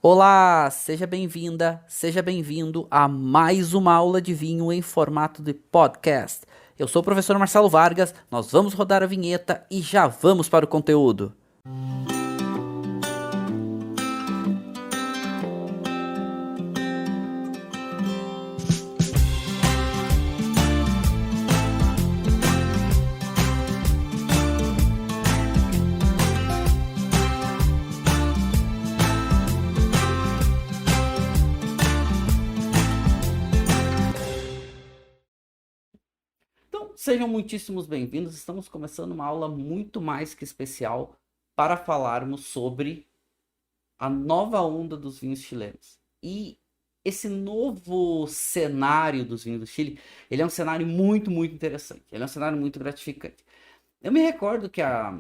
Olá, seja bem-vinda, seja bem-vindo a mais uma aula de vinho em formato de podcast. Eu sou o professor Marcelo Vargas, nós vamos rodar a vinheta e já vamos para o conteúdo. Então, sejam muitíssimos bem-vindos. Estamos começando uma aula muito mais que especial para falarmos sobre a nova onda dos vinhos chilenos. E esse novo cenário dos vinhos do Chile, ele é um cenário muito interessante. Ele é um cenário muito gratificante. Eu me recordo que há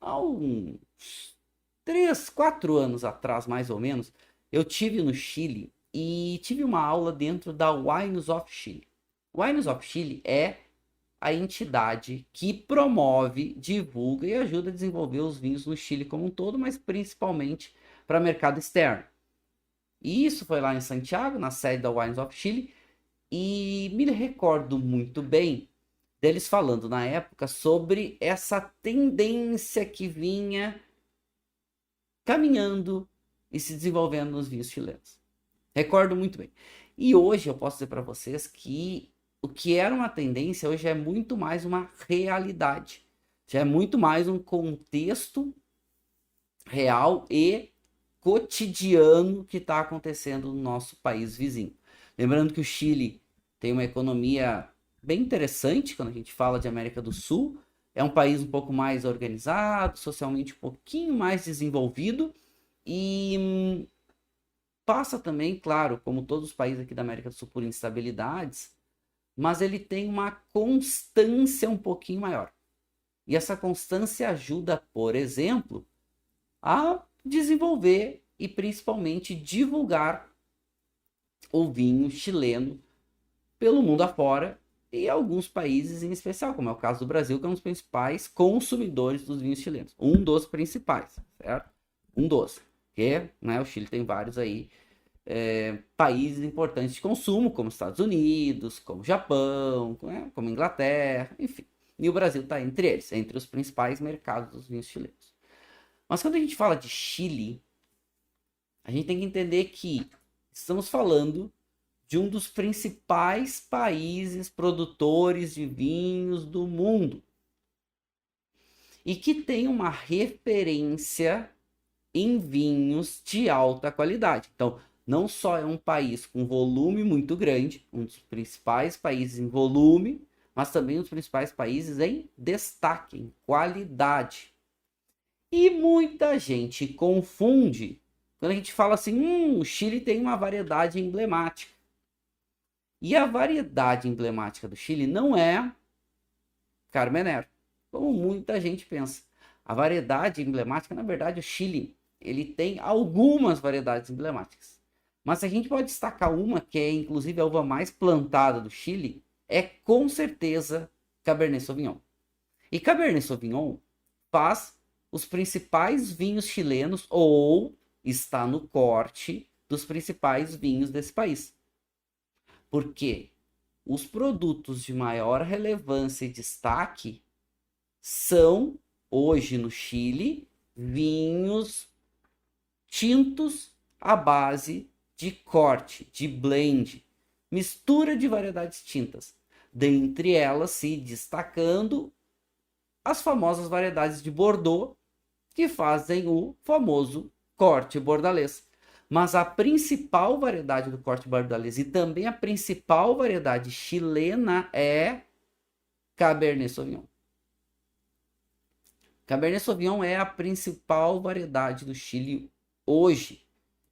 uns 3, 4 anos atrás, mais ou menos, eu tive no Chile e tive uma aula dentro da Wines of Chile. Wines of Chile é a entidade que promove, divulga e ajuda a desenvolver os vinhos no Chile como um todo, mas principalmente para mercado externo. E isso foi lá em Santiago, na sede da Wines of Chile, e me recordo muito bem deles falando na época sobre essa tendência que vinha caminhando e se desenvolvendo nos vinhos chilenos. Recordo muito bem. E hoje eu posso dizer para vocês que o que era uma tendência hoje é muito mais uma realidade. Já é muito mais um contexto real e cotidiano que está acontecendo no nosso país vizinho. Lembrando que o Chile tem uma economia bem interessante quando a gente fala de América do Sul. É um país um pouco mais organizado, socialmente um pouquinho mais desenvolvido e passa também, claro, como todos os países aqui da América do Sul, por instabilidades, mas ele tem uma constância um pouquinho maior. E essa constância ajuda, por exemplo, a desenvolver e principalmente divulgar o vinho chileno pelo mundo afora e alguns países em especial, como é o caso do Brasil, que é um dos principais consumidores dos vinhos chilenos. Um dos principais, certo? Um dos. Porque, né, o Chile tem vários aí países importantes de consumo, como Estados Unidos, como Japão, né, como Inglaterra, enfim. E o Brasil está entre eles, entre os principais mercados dos vinhos chilenos. Mas quando a gente fala de Chile, a gente tem que entender que estamos falando de um dos principais países produtores de vinhos do mundo e que tem uma referência em vinhos de alta qualidade. Então, não só é um país com volume muito grande, um dos principais países em volume, mas também um dos principais países em destaque, em qualidade. E muita gente confunde quando a gente fala assim, o Chile tem uma variedade emblemática. E a variedade emblemática do Chile não é Carmenère, como muita gente pensa. A variedade emblemática, na verdade, o Chile, ele tem algumas variedades emblemáticas. Mas a gente pode destacar uma que é inclusive a uva mais plantada do Chile, é com certeza Cabernet Sauvignon. E Cabernet Sauvignon faz os principais vinhos chilenos ou está no corte dos principais vinhos desse país. Porque os produtos de maior relevância e destaque são, hoje no Chile, vinhos tintos à base de corte, de blend, mistura de variedades tintas. Dentre elas, se destacando as famosas variedades de Bordeaux, que fazem o famoso corte bordalês. Mas a principal variedade do corte bordalês e também a principal variedade chilena é Cabernet Sauvignon. Cabernet Sauvignon é a principal variedade do Chile hoje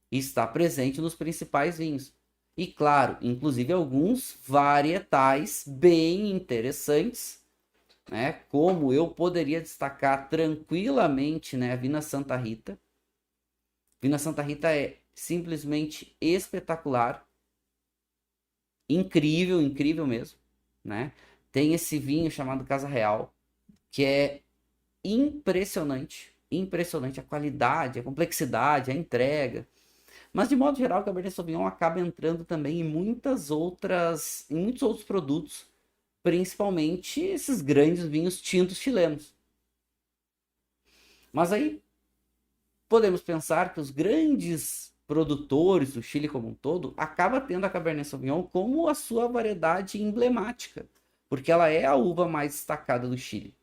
e está presente nos principais vinhos. E claro, inclusive alguns varietais bem interessantes, né? Como eu poderia destacar tranquilamente, né, a Vina Santa Rita. Vina Santa Rita é simplesmente espetacular, incrível, incrível mesmo, né? Tem esse vinho chamado Casa Real, que é impressionante, impressionante a qualidade, a complexidade, a entrega. Mas, de modo geral, o Cabernet Sauvignon acaba entrando também em muitos outros produtos, principalmente esses grandes vinhos tintos chilenos. Mas aí podemos pensar que os grandes produtores do Chile como um todo acaba tendo a Cabernet Sauvignon como a sua variedade emblemática, porque ela é a uva mais destacada do Chile.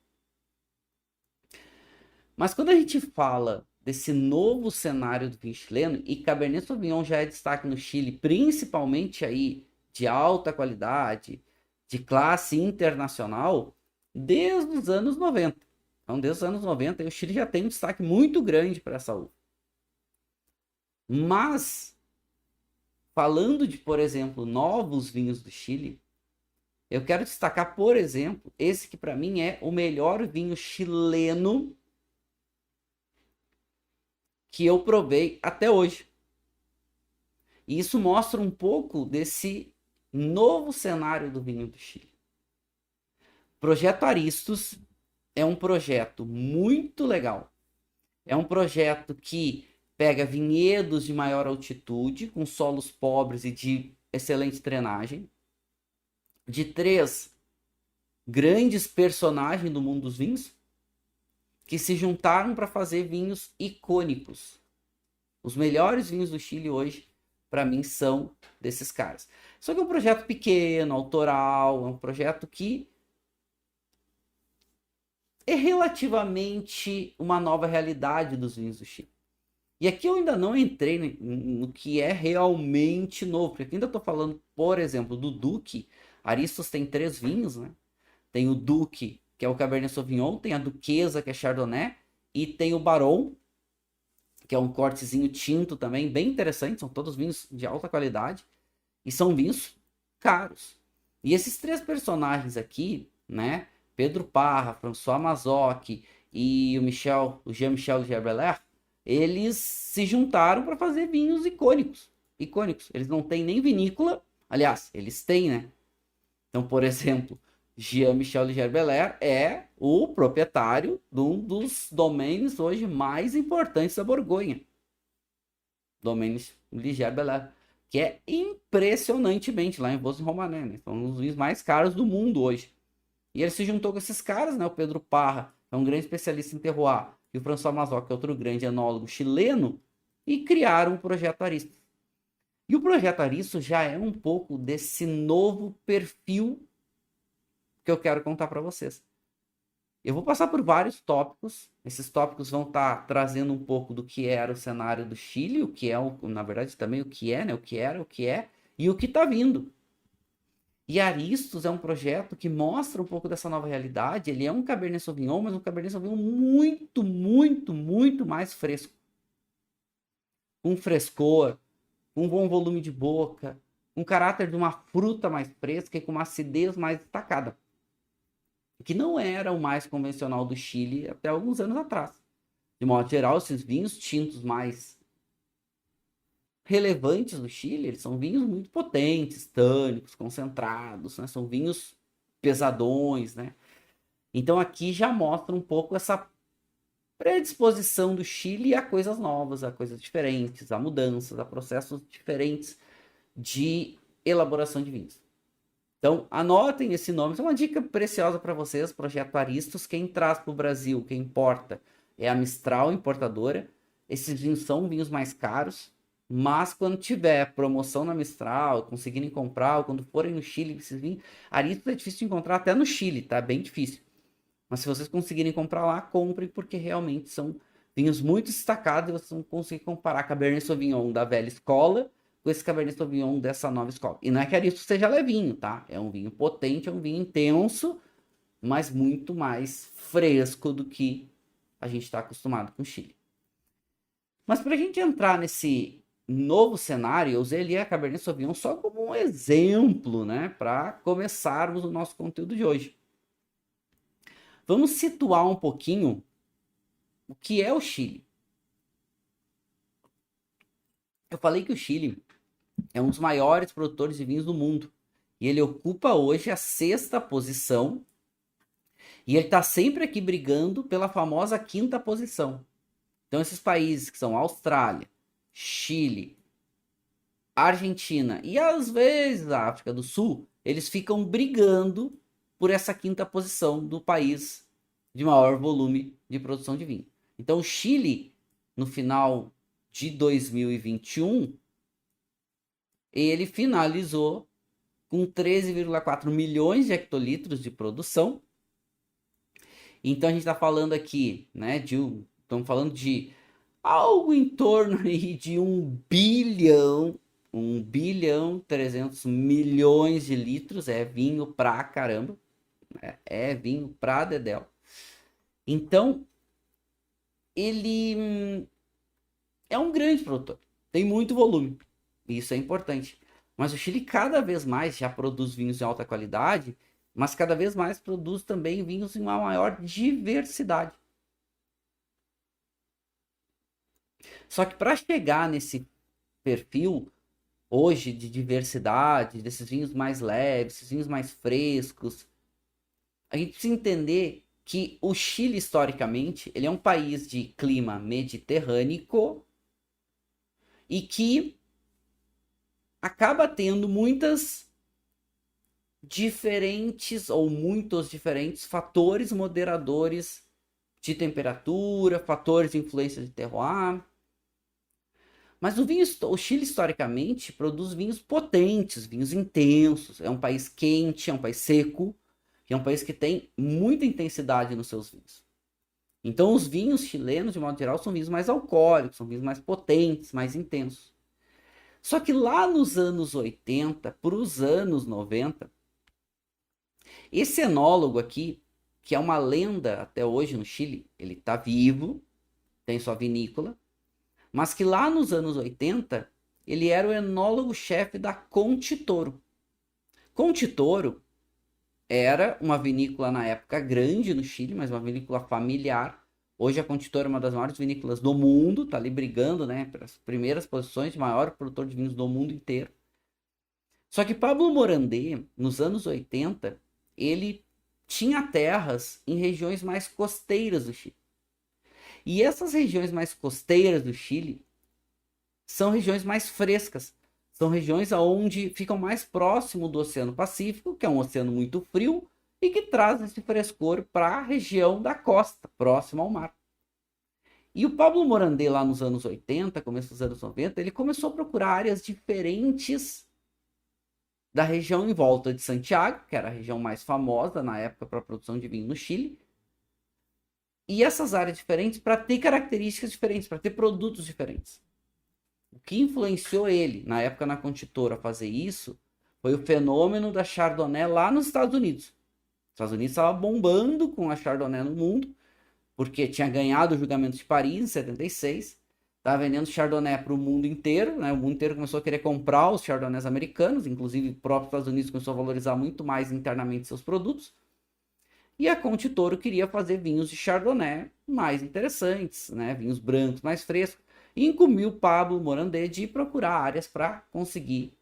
Mas quando a gente fala desse novo cenário do vinho chileno, e Cabernet Sauvignon já é destaque no Chile, principalmente aí de alta qualidade, de classe internacional, desde os anos 90. Então, desde os anos 90, o Chile já tem um destaque muito grande para essa uva. Mas, falando de, por exemplo, novos vinhos do Chile, eu quero destacar, por exemplo, esse que para mim é o melhor vinho chileno que eu provei até hoje. E isso mostra um pouco desse novo cenário do vinho do Chile. O Projeto Aristos é um projeto muito legal. É um projeto que pega vinhedos de maior altitude, com solos pobres e de excelente drenagem, de 3 grandes personagens do mundo dos vinhos, que se juntaram para fazer vinhos icônicos. Os melhores vinhos do Chile hoje, para mim, são desses caras. Só que é um projeto pequeno, autoral, é um projeto que é relativamente uma nova realidade dos vinhos do Chile. E aqui eu ainda não entrei no que é realmente novo, porque aqui ainda estou falando, por exemplo, do Duque. Aristos tem 3 vinhos, né? Tem o Duque, que é o Cabernet Sauvignon, tem a Duquesa, que é Chardonnay, e tem o Baron, que é um cortezinho tinto também, bem interessante, são todos vinhos de alta qualidade, e são vinhos caros. E esses 3 personagens aqui, né, Pedro Parra, François Mazzocchi e o Jean-Michel Gerbelair, eles se juntaram para fazer vinhos icônicos. Icônicos. Eles não têm nem vinícola, aliás, eles têm, né? Então, por exemplo, Jean-Michel Gerbelair é o proprietário de um dos domains hoje mais importantes da Borgonha. Domaines Gerbelair, que é impressionantemente lá em Vosges-Romanée, né? São os vinhos mais caros do mundo hoje. E ele se juntou com esses caras, né? O Pedro Parra, é um grande especialista em terroir, e o François Mazzocchi, que é outro grande enólogo chileno, e criaram o Projeto Aristos. E o Projeto Aristos já é um pouco desse novo perfil que eu quero contar para vocês. Eu vou passar por vários tópicos. Esses tópicos vão estar trazendo um pouco do que era o cenário do Chile, o que é, na verdade, também o que é, né? O que era, o que é e o que está vindo. E Aristos é um projeto que mostra um pouco dessa nova realidade. Ele é um Cabernet Sauvignon, mas um Cabernet Sauvignon muito, muito, muito mais fresco. Com frescor, com um bom volume de boca, um caráter de uma fruta mais fresca e com uma acidez mais destacada. Que não era o mais convencional do Chile até alguns anos atrás. De modo geral, esses vinhos tintos mais relevantes do Chile, eles são vinhos muito potentes, tânicos, concentrados, né? São vinhos pesadões, né? Então aqui já mostra um pouco essa predisposição do Chile a coisas novas, a coisas diferentes, a mudanças, a processos diferentes de elaboração de vinhos. Então anotem esse nome, isso é uma dica preciosa para vocês, Projeto Aristos. Quem traz para o Brasil, quem importa, é a Mistral importadora. Esses vinhos são vinhos mais caros, mas quando tiver promoção na Mistral, conseguirem comprar, ou quando forem no Chile, esses vinhos, Aristos é difícil de encontrar até no Chile, tá? Bem difícil. Mas se vocês conseguirem comprar lá, comprem, porque realmente são vinhos muito destacados e vocês vão conseguir comparar Cabernet Sauvignon da velha escola com esse Cabernet Sauvignon dessa nova escola. E não é que Aristos seja levinho, tá? É um vinho potente, é um vinho intenso, mas muito mais fresco do que a gente está acostumado com o Chile. Mas para a gente entrar nesse novo cenário, eu usei ali a Cabernet Sauvignon só como um exemplo, né? Para começarmos o nosso conteúdo de hoje. Vamos situar um pouquinho o que é o Chile. Eu falei que o Chile é um dos maiores produtores de vinhos do mundo. E ele ocupa hoje a 6ª posição. E ele está sempre aqui brigando pela famosa 5ª posição. Então esses países que são Austrália, Chile, a Argentina e às vezes a África do Sul, eles ficam brigando por essa quinta posição do país de maior volume de produção de vinho. Então o Chile, no final de 2021, ele finalizou com 13,4 milhões de hectolitros de produção. Então a gente está falando aqui, né, estamos falando de algo em torno aí de 1 bilhão 300 milhões de litros. É vinho pra caramba, é vinho pra dedéu. Então ele é um grande produtor, tem muito volume, isso é importante. Mas o Chile cada vez mais já produz vinhos de alta qualidade, mas cada vez mais produz também vinhos em uma maior diversidade. Só que para chegar nesse perfil hoje de diversidade, desses vinhos mais leves, esses vinhos mais frescos, a gente precisa entender que o Chile, historicamente, ele é um país de clima mediterrâneo e que acaba tendo muitos diferentes fatores moderadores de temperatura, fatores de influência de terroir. Mas o Chile, historicamente, produz vinhos potentes, vinhos intensos. É um país quente, é um país seco, e é um país que tem muita intensidade nos seus vinhos. Então, os vinhos chilenos, de modo geral, são vinhos mais alcoólicos, são vinhos mais potentes, mais intensos. Só que lá nos anos 80, para os anos 90, esse enólogo aqui, que é uma lenda até hoje no Chile, ele está vivo, tem sua vinícola, mas que lá nos anos 80, ele era o enólogo-chefe da Conte Toro. Conte Toro era uma vinícola na época grande no Chile, mas uma vinícola familiar. Hoje a Conte Toro é uma das maiores vinícolas do mundo, tá ali brigando, né, pelas primeiras posições de maior produtor de vinhos do mundo inteiro. Só que Pablo Morandé, nos anos 80, ele tinha terras em regiões mais costeiras do Chile. E essas regiões mais costeiras do Chile são regiões mais frescas. São regiões onde ficam mais próximo do Oceano Pacífico, que é um oceano muito frio, e que traz esse frescor para a região da costa, próxima ao mar. E o Pablo Morandé, lá nos anos 80, começo dos anos 90, ele começou a procurar áreas diferentes da região em volta de Santiago, que era a região mais famosa na época para a produção de vinho no Chile. E essas áreas diferentes para ter características diferentes, para ter produtos diferentes. O que influenciou ele, na época na Conte Toro, a fazer isso, foi o fenômeno da Chardonnay lá nos Estados Unidos. Os Estados Unidos estava bombando com a Chardonnay no mundo, porque tinha ganhado o julgamento de Paris em 76, estava vendendo Chardonnay para o mundo inteiro, né? O mundo inteiro começou a querer comprar os Chardonnays americanos, inclusive o próprio Estados Unidos começou a valorizar muito mais internamente seus produtos. E a Conte Toro queria fazer vinhos de Chardonnay mais interessantes, né? Vinhos brancos mais frescos. E incumbiu Pablo Morandé de procurar áreas para conseguir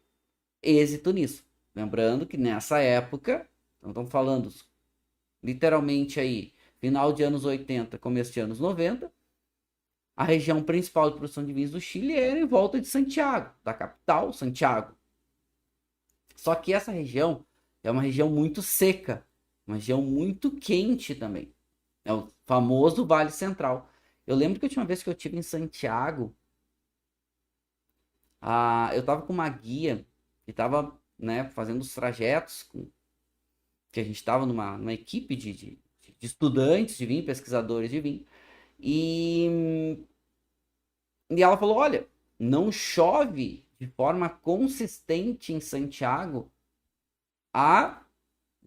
êxito nisso. Lembrando que nessa época, então estamos falando literalmente aí, final de anos 80, começo de anos 90, a região principal de produção de vinhos do Chile era em volta de Santiago, da capital, Santiago. Só que essa região é uma região muito seca, uma região muito quente também. É o famoso Vale Central. Eu lembro que a última vez que eu estive em Santiago, eu estava com uma guia que estava, né, fazendo os trajetos, que a gente estava numa equipe de estudantes de vinho, pesquisadores de vinho, e ela falou, olha, não chove de forma consistente em Santiago há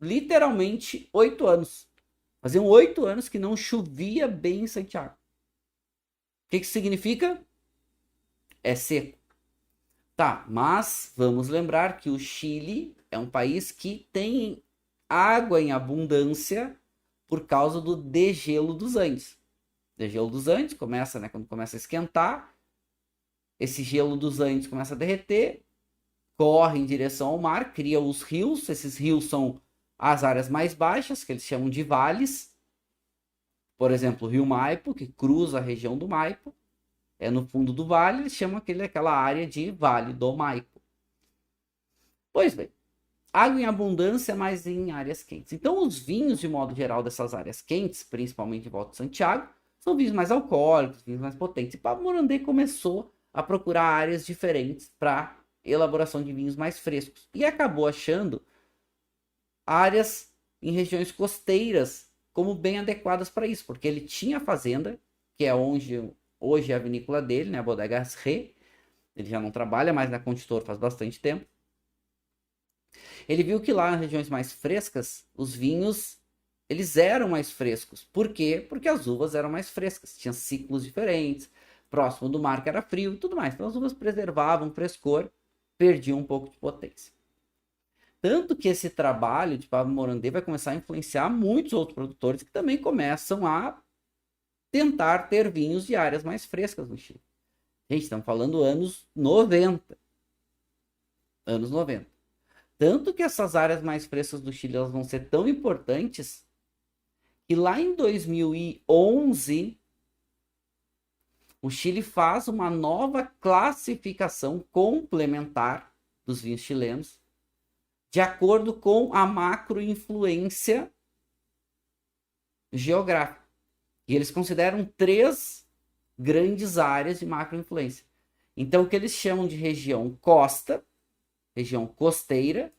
literalmente 8 anos. Faziam 8 anos que não chovia bem em Santiago. O que significa? É seco. Tá, mas vamos lembrar que o Chile é um país que tem água em abundância por causa do degelo dos Andes. O degelo dos Andes começa, né, quando começa a esquentar, esse gelo dos Andes começa a derreter, corre em direção ao mar, cria os rios. Esses rios são as áreas mais baixas, que eles chamam de vales. Por exemplo, o rio Maipo, que cruza a região do Maipo, no fundo do vale, eles chamam aquela área de Vale do Maipo. Pois bem, água em abundância, mas em áreas quentes. Então, os vinhos, de modo geral, dessas áreas quentes, principalmente em volta de Santiago, são vinhos mais alcoólicos, vinhos mais potentes. E Pablo Morandé começou a procurar áreas diferentes para elaboração de vinhos mais frescos. E acabou achando áreas em regiões costeiras como bem adequadas para isso, porque ele tinha a fazenda, que é onde hoje é a vinícola dele, né, a Bodega Ré. Ele já não trabalha mais na Conditor faz bastante tempo. Ele viu que lá nas regiões mais frescas, os vinhos eles eram mais frescos. Por quê? Porque as uvas eram mais frescas, tinham ciclos diferentes, próximo do mar que era frio e tudo mais. Então as uvas preservavam o frescor, perdiam um pouco de potência. Tanto que esse trabalho de Pablo Morandé vai começar a influenciar muitos outros produtores que também começam a tentar ter vinhos de áreas mais frescas no Chile. Gente, estamos falando anos 90. Anos 90. Tanto que essas áreas mais frescas do Chile elas vão ser tão importantes que lá em 2011 o Chile faz uma nova classificação complementar dos vinhos chilenos de acordo com a macroinfluência geográfica. E eles consideram 3 grandes áreas de macroinfluência. Então, o que eles chamam de região costa, região costeira,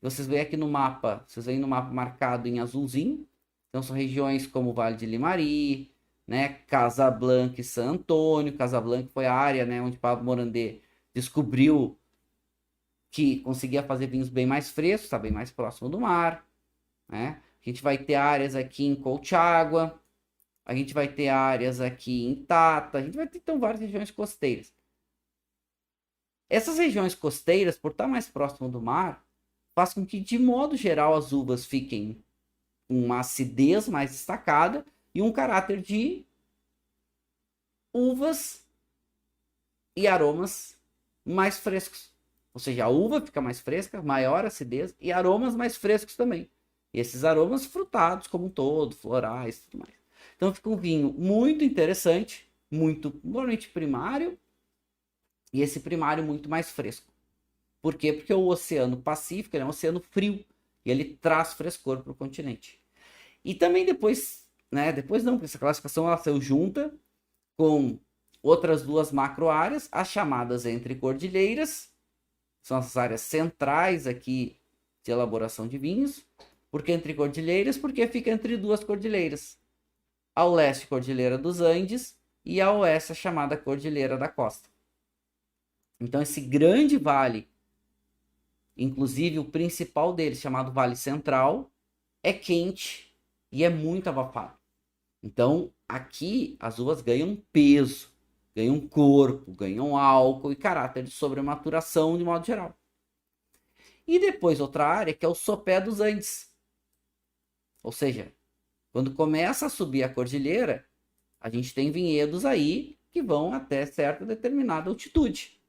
vocês veem aqui no mapa, vocês veem no mapa marcado em azulzinho. Então, são regiões como o Vale de Limari, né, Casablanca e San Antônio. Casablanca foi a área, né, onde Pablo Morandé descobriu que conseguia fazer vinhos bem mais frescos, está bem mais próximo do mar, né? A gente vai ter áreas aqui em Colchagua, a gente vai ter áreas aqui em Tata, a gente vai ter então várias regiões costeiras. Essas regiões costeiras, por estar mais próximo do mar, faz com que, de modo geral, as uvas fiquem com uma acidez mais destacada e um caráter de uvas e aromas mais frescos. Ou seja, a uva fica mais fresca, maior acidez e aromas mais frescos também. E esses aromas frutados como um todo, florais e tudo mais. Então fica um vinho muito interessante, muito, normalmente primário, e esse primário muito mais fresco. Por quê? Porque o Oceano Pacífico é um oceano frio e ele traz frescor para o continente. E também depois, né? Depois não, porque essa classificação ela saiu junta com outras 2 macro-áreas, as chamadas entre cordilheiras, são as áreas centrais aqui de elaboração de vinhos. Por que entre cordilheiras? Porque fica entre 2 cordilheiras. Ao leste, Cordilheira dos Andes, e ao oeste, a chamada Cordilheira da Costa. Então, esse grande vale, inclusive o principal deles, chamado Vale Central, é quente e é muito abafado. Então, aqui as uvas ganham peso, ganham corpo, ganham álcool e caráter de sobrematuração de modo geral. E depois outra área que é o sopé dos Andes. Ou seja, quando começa a subir a cordilheira, a gente tem vinhedos aí que vão até certa determinada altitude.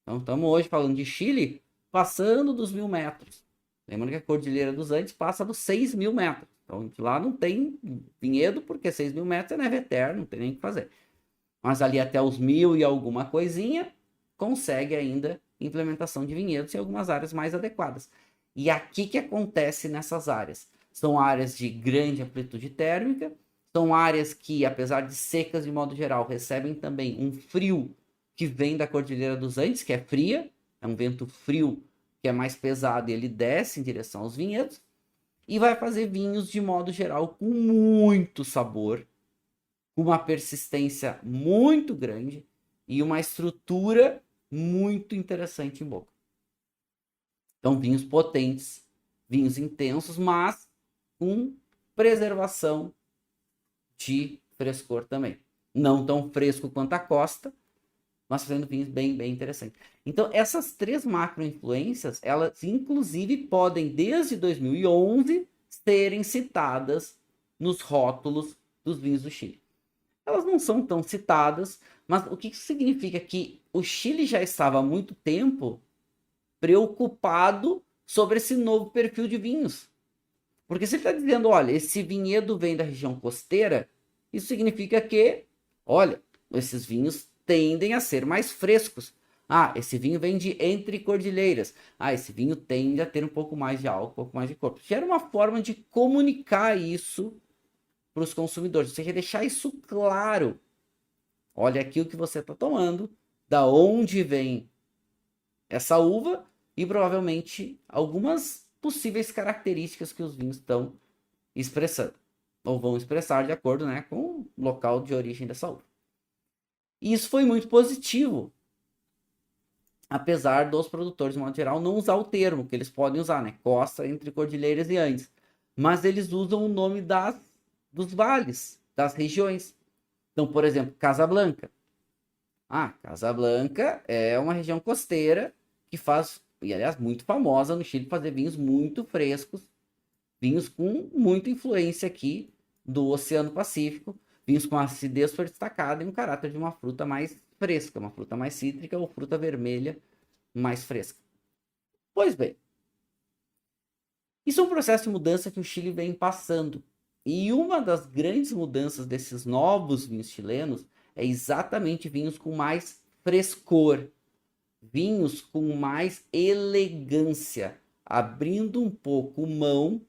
Então estamos hoje falando de Chile passando dos 1.000 metros. Lembrando que a Cordilheira dos Andes passa dos 6.000 metros. Então lá não tem vinhedo porque 6.000 metros é neve eterna, não tem nem o que fazer. Mas ali até os 1.000 e alguma coisinha, consegue ainda implementação de vinhedos em algumas áreas mais adequadas. E aqui que acontece nessas áreas? São áreas de grande amplitude térmica, são áreas que, apesar de secas de modo geral, recebem também um frio que vem da Cordilheira dos Andes, que é fria, é um vento frio que é mais pesado e ele desce em direção aos vinhedos, e vai fazer vinhos de modo geral com muito sabor, com uma persistência muito grande e uma estrutura muito interessante em boca. Então, vinhos potentes, vinhos intensos, mas com preservação de frescor também. Não tão fresco quanto a costa, mas fazendo vinhos bem, bem interessantes. Então, essas 3 macro-influências, elas inclusive podem, desde 2011, serem citadas nos rótulos dos vinhos do Chile. Elas não são tão citadas, mas o que isso significa? Que o Chile já estava há muito tempo preocupado sobre esse novo perfil de vinhos. Porque se ele está dizendo, olha, esse vinhedo vem da região costeira, isso significa que, olha, esses vinhos tendem a ser mais frescos. Ah, esse vinho vem de Entre Cordilheiras. Ah, esse vinho tende a ter um pouco mais de álcool, um pouco mais de corpo. Já era uma forma de comunicar isso para os consumidores. Você quer deixar isso claro. Olha aqui o que você está tomando, da onde vem essa uva e provavelmente algumas possíveis características que os vinhos estão expressando. Ou vão expressar de acordo, né, com o local de origem dessa uva. E isso foi muito positivo, apesar dos produtores, de modo geral, não usar o termo que eles podem usar, né? Costa, Entre Cordilheiras e Andes. Mas eles usam o nome dos vales, das regiões. Então, por exemplo, Casablanca. Ah, Casablanca é uma região costeira que faz, e aliás, muito famosa no Chile, fazer vinhos muito frescos, vinhos com muita influência aqui do Oceano Pacífico, vinhos com acidez super destacada e um caráter de uma fruta mais fresca, uma fruta mais cítrica ou fruta vermelha mais fresca. Pois bem, isso é um processo de mudança que o Chile vem passando. E uma das grandes mudanças desses novos vinhos chilenos é exatamente vinhos com mais frescor, vinhos com mais elegância, abrindo um pouco mão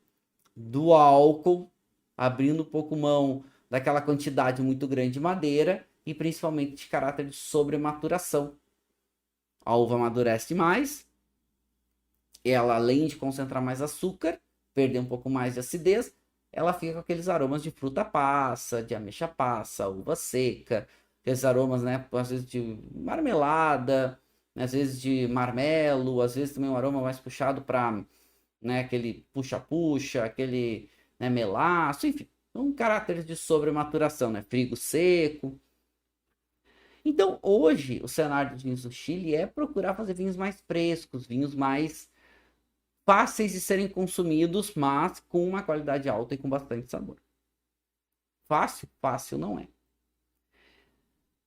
do álcool, abrindo um pouco mão daquela quantidade muito grande de madeira e principalmente de caráter de sobrematuração. A uva amadurece mais, ela além de concentrar mais açúcar, perder um pouco mais de acidez, ela fica com aqueles aromas de fruta passa, de ameixa passa, uva seca, aqueles aromas, né, às vezes de marmelada, às vezes de marmelo, às vezes também um aroma mais puxado para, né, aquele puxa-puxa, aquele, né, melaço, enfim, são caracteres de sobrematuração, né, frigo seco. Então, hoje, o cenário dos vinhos do Chile é procurar fazer vinhos mais frescos, vinhos mais fáceis de serem consumidos, mas com uma qualidade alta e com bastante sabor. Fácil? Fácil não é.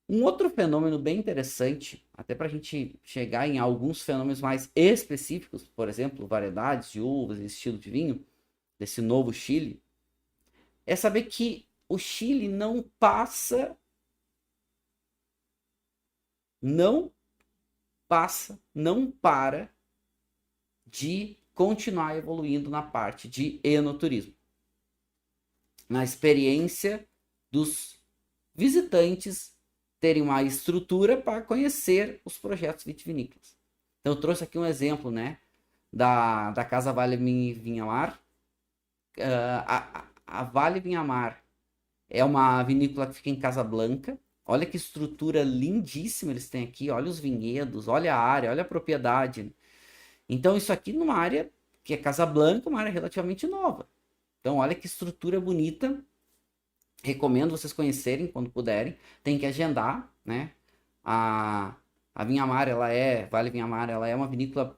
Um outro fenômeno bem interessante, até para a gente chegar em alguns fenômenos mais específicos, por exemplo, variedades de uvas e estilo de vinho, desse novo Chile, é saber que o Chile não passa, não para de continuar evoluindo na parte de enoturismo, na experiência dos visitantes terem uma estrutura para conhecer os projetos vitivinícolas. Então eu trouxe aqui um exemplo, né, da Casa Vale Vinhamar. A Vale Vinhamar é uma vinícola que fica em Casablanca. Olha que estrutura lindíssima eles têm aqui. Olha os vinhedos, olha a área, olha a propriedade. Então isso aqui numa área que é Casablanca, uma área relativamente nova. Então olha que estrutura bonita. Recomendo vocês conhecerem quando puderem. Tem que agendar, né? A Vinhamar, Vale Vinhamar, ela é uma vinícola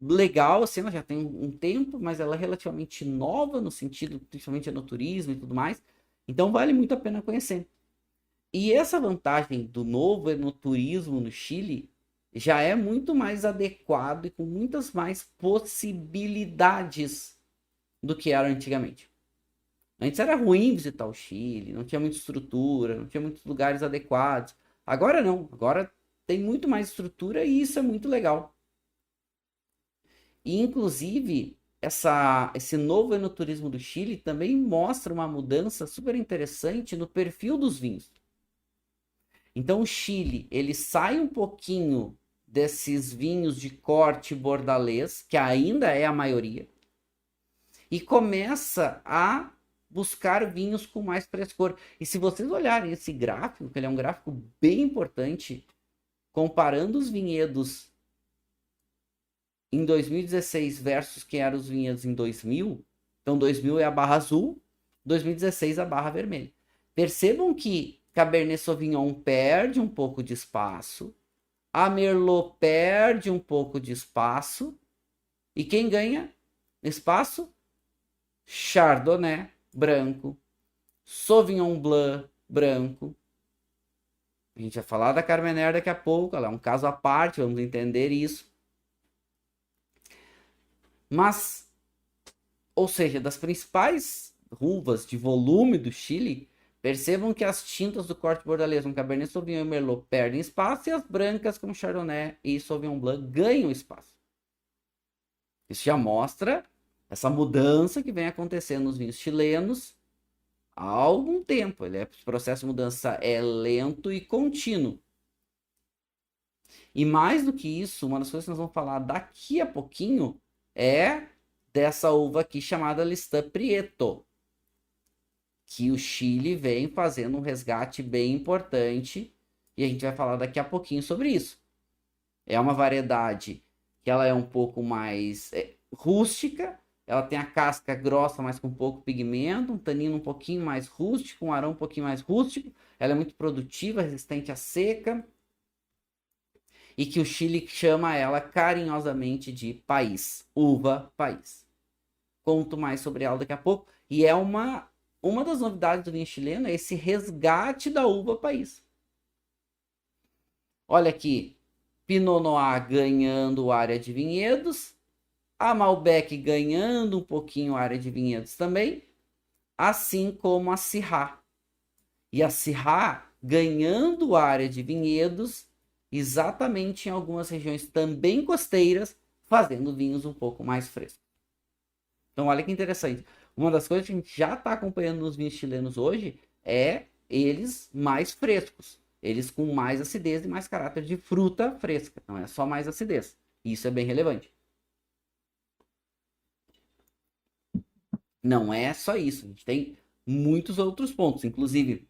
legal, assim, ela já tem um tempo, mas ela é relativamente nova no sentido, principalmente no turismo e tudo mais. Então vale muito a pena conhecer. E essa vantagem do novo enoturismo no Chile já é muito mais adequado e com muitas mais possibilidades do que era antigamente. Antes era ruim visitar o Chile, não tinha muita estrutura, não tinha muitos lugares adequados. Agora não, agora tem muito mais estrutura e isso é muito legal. E inclusive esse novo enoturismo do Chile também mostra uma mudança super interessante no perfil dos vinhos. Então o Chile, ele sai um pouquinho desses vinhos de corte bordalês, que ainda é a maioria, e começa a buscar vinhos com mais frescor. E se vocês olharem esse gráfico, que ele é um gráfico bem importante, comparando os vinhedos em 2016 versus quem eram os vinhedos em 2000, então 2000 é a barra azul, 2016 a barra vermelha. Percebam que Cabernet Sauvignon perde um pouco de espaço, a Merlot perde um pouco de espaço, e quem ganha espaço? Chardonnay branco, Sauvignon Blanc branco. A gente vai falar da Carmenère daqui a pouco, ela é um caso à parte, vamos entender isso. Mas, ou seja, das principais uvas de volume do Chile, Percebam que as tintas do corte bordalês, como Cabernet Sauvignon e Merlot, perdem espaço e as brancas, como Chardonnay e Sauvignon Blanc, ganham espaço. Isso já mostra essa mudança que vem acontecendo nos vinhos chilenos há algum tempo. O processo de mudança é lento e contínuo. E mais do que isso, uma das coisas que nós vamos falar daqui a pouquinho é dessa uva aqui chamada Listã Prieto, que o Chile vem fazendo um resgate bem importante e a gente vai falar daqui a pouquinho sobre isso. É uma variedade que ela é um pouco mais rústica, ela tem a casca grossa, mas com pouco pigmento, um tanino um pouquinho mais rústico, um aroma um pouquinho mais rústico, ela é muito produtiva, resistente à seca, e que o Chile chama ela carinhosamente de país, uva país. Conto mais sobre ela daqui a pouco, e é uma das novidades do vinho chileno, é esse resgate da uva país. Olha aqui, Pinot Noir ganhando área de vinhedos, a Malbec ganhando um pouquinho a área de vinhedos também, assim como a Syrah. E a Syrah ganhando área de vinhedos, exatamente em algumas regiões também costeiras, fazendo vinhos um pouco mais frescos. Então olha que interessante. Uma das coisas que a gente já está acompanhando nos vinhos chilenos hoje é eles mais frescos. Eles com mais acidez e mais caráter de fruta fresca. Não é só mais acidez. Isso é bem relevante. Não é só isso. A gente tem muitos outros pontos. Inclusive,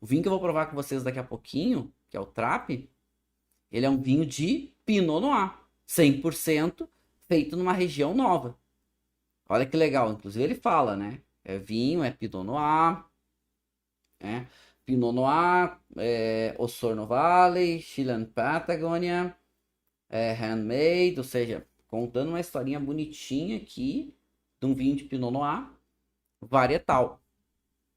o vinho que eu vou provar com vocês daqui a pouquinho, que é o Trapp, ele é um vinho de Pinot Noir. 100% feito numa região nova. Olha que legal. Inclusive ele fala, né? É vinho, é Pinot Noir. Né? Pinot Noir, Osorno Valley, Chilean Patagonia, handmade, ou seja, contando uma historinha bonitinha aqui de um vinho de Pinot Noir varietal.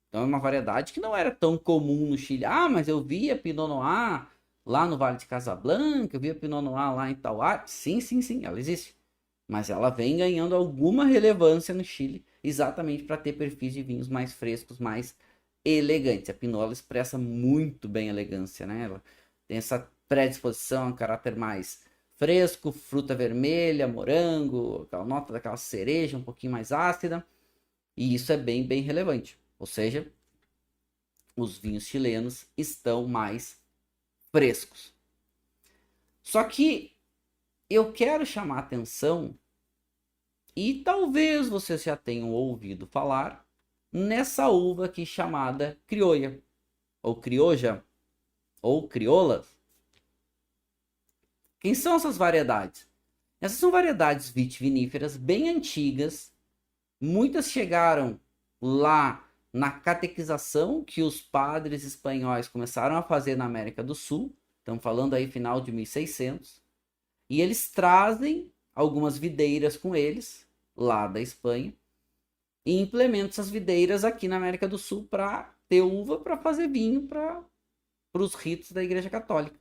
Então é uma variedade que não era tão comum no Chile. Ah, mas eu via Pinot Noir lá no Vale de Casablanca, eu via Pinot Noir lá em Tauá. Sim, ela existe. Mas ela vem ganhando alguma relevância no Chile, exatamente para ter perfis de vinhos mais frescos, mais elegantes. A Pinot ela expressa muito bem a elegância, né? Ela tem essa predisposição, um caráter mais fresco, fruta vermelha, morango, aquela nota daquela cereja um pouquinho mais ácida. E isso é bem, bem relevante. Ou seja, os vinhos chilenos estão mais frescos. Só que eu quero chamar a atenção, e talvez vocês já tenham ouvido falar, nessa uva aqui chamada criolla, ou crioja, ou crioulas. Quem são essas variedades? Essas são variedades vitiviníferas bem antigas, muitas chegaram lá na catequização que os padres espanhóis começaram a fazer na América do Sul, estamos falando aí final de 1600, e eles trazem algumas videiras com eles, lá da Espanha, e implementam essas videiras aqui na América do Sul para ter uva para fazer vinho para os ritos da Igreja Católica.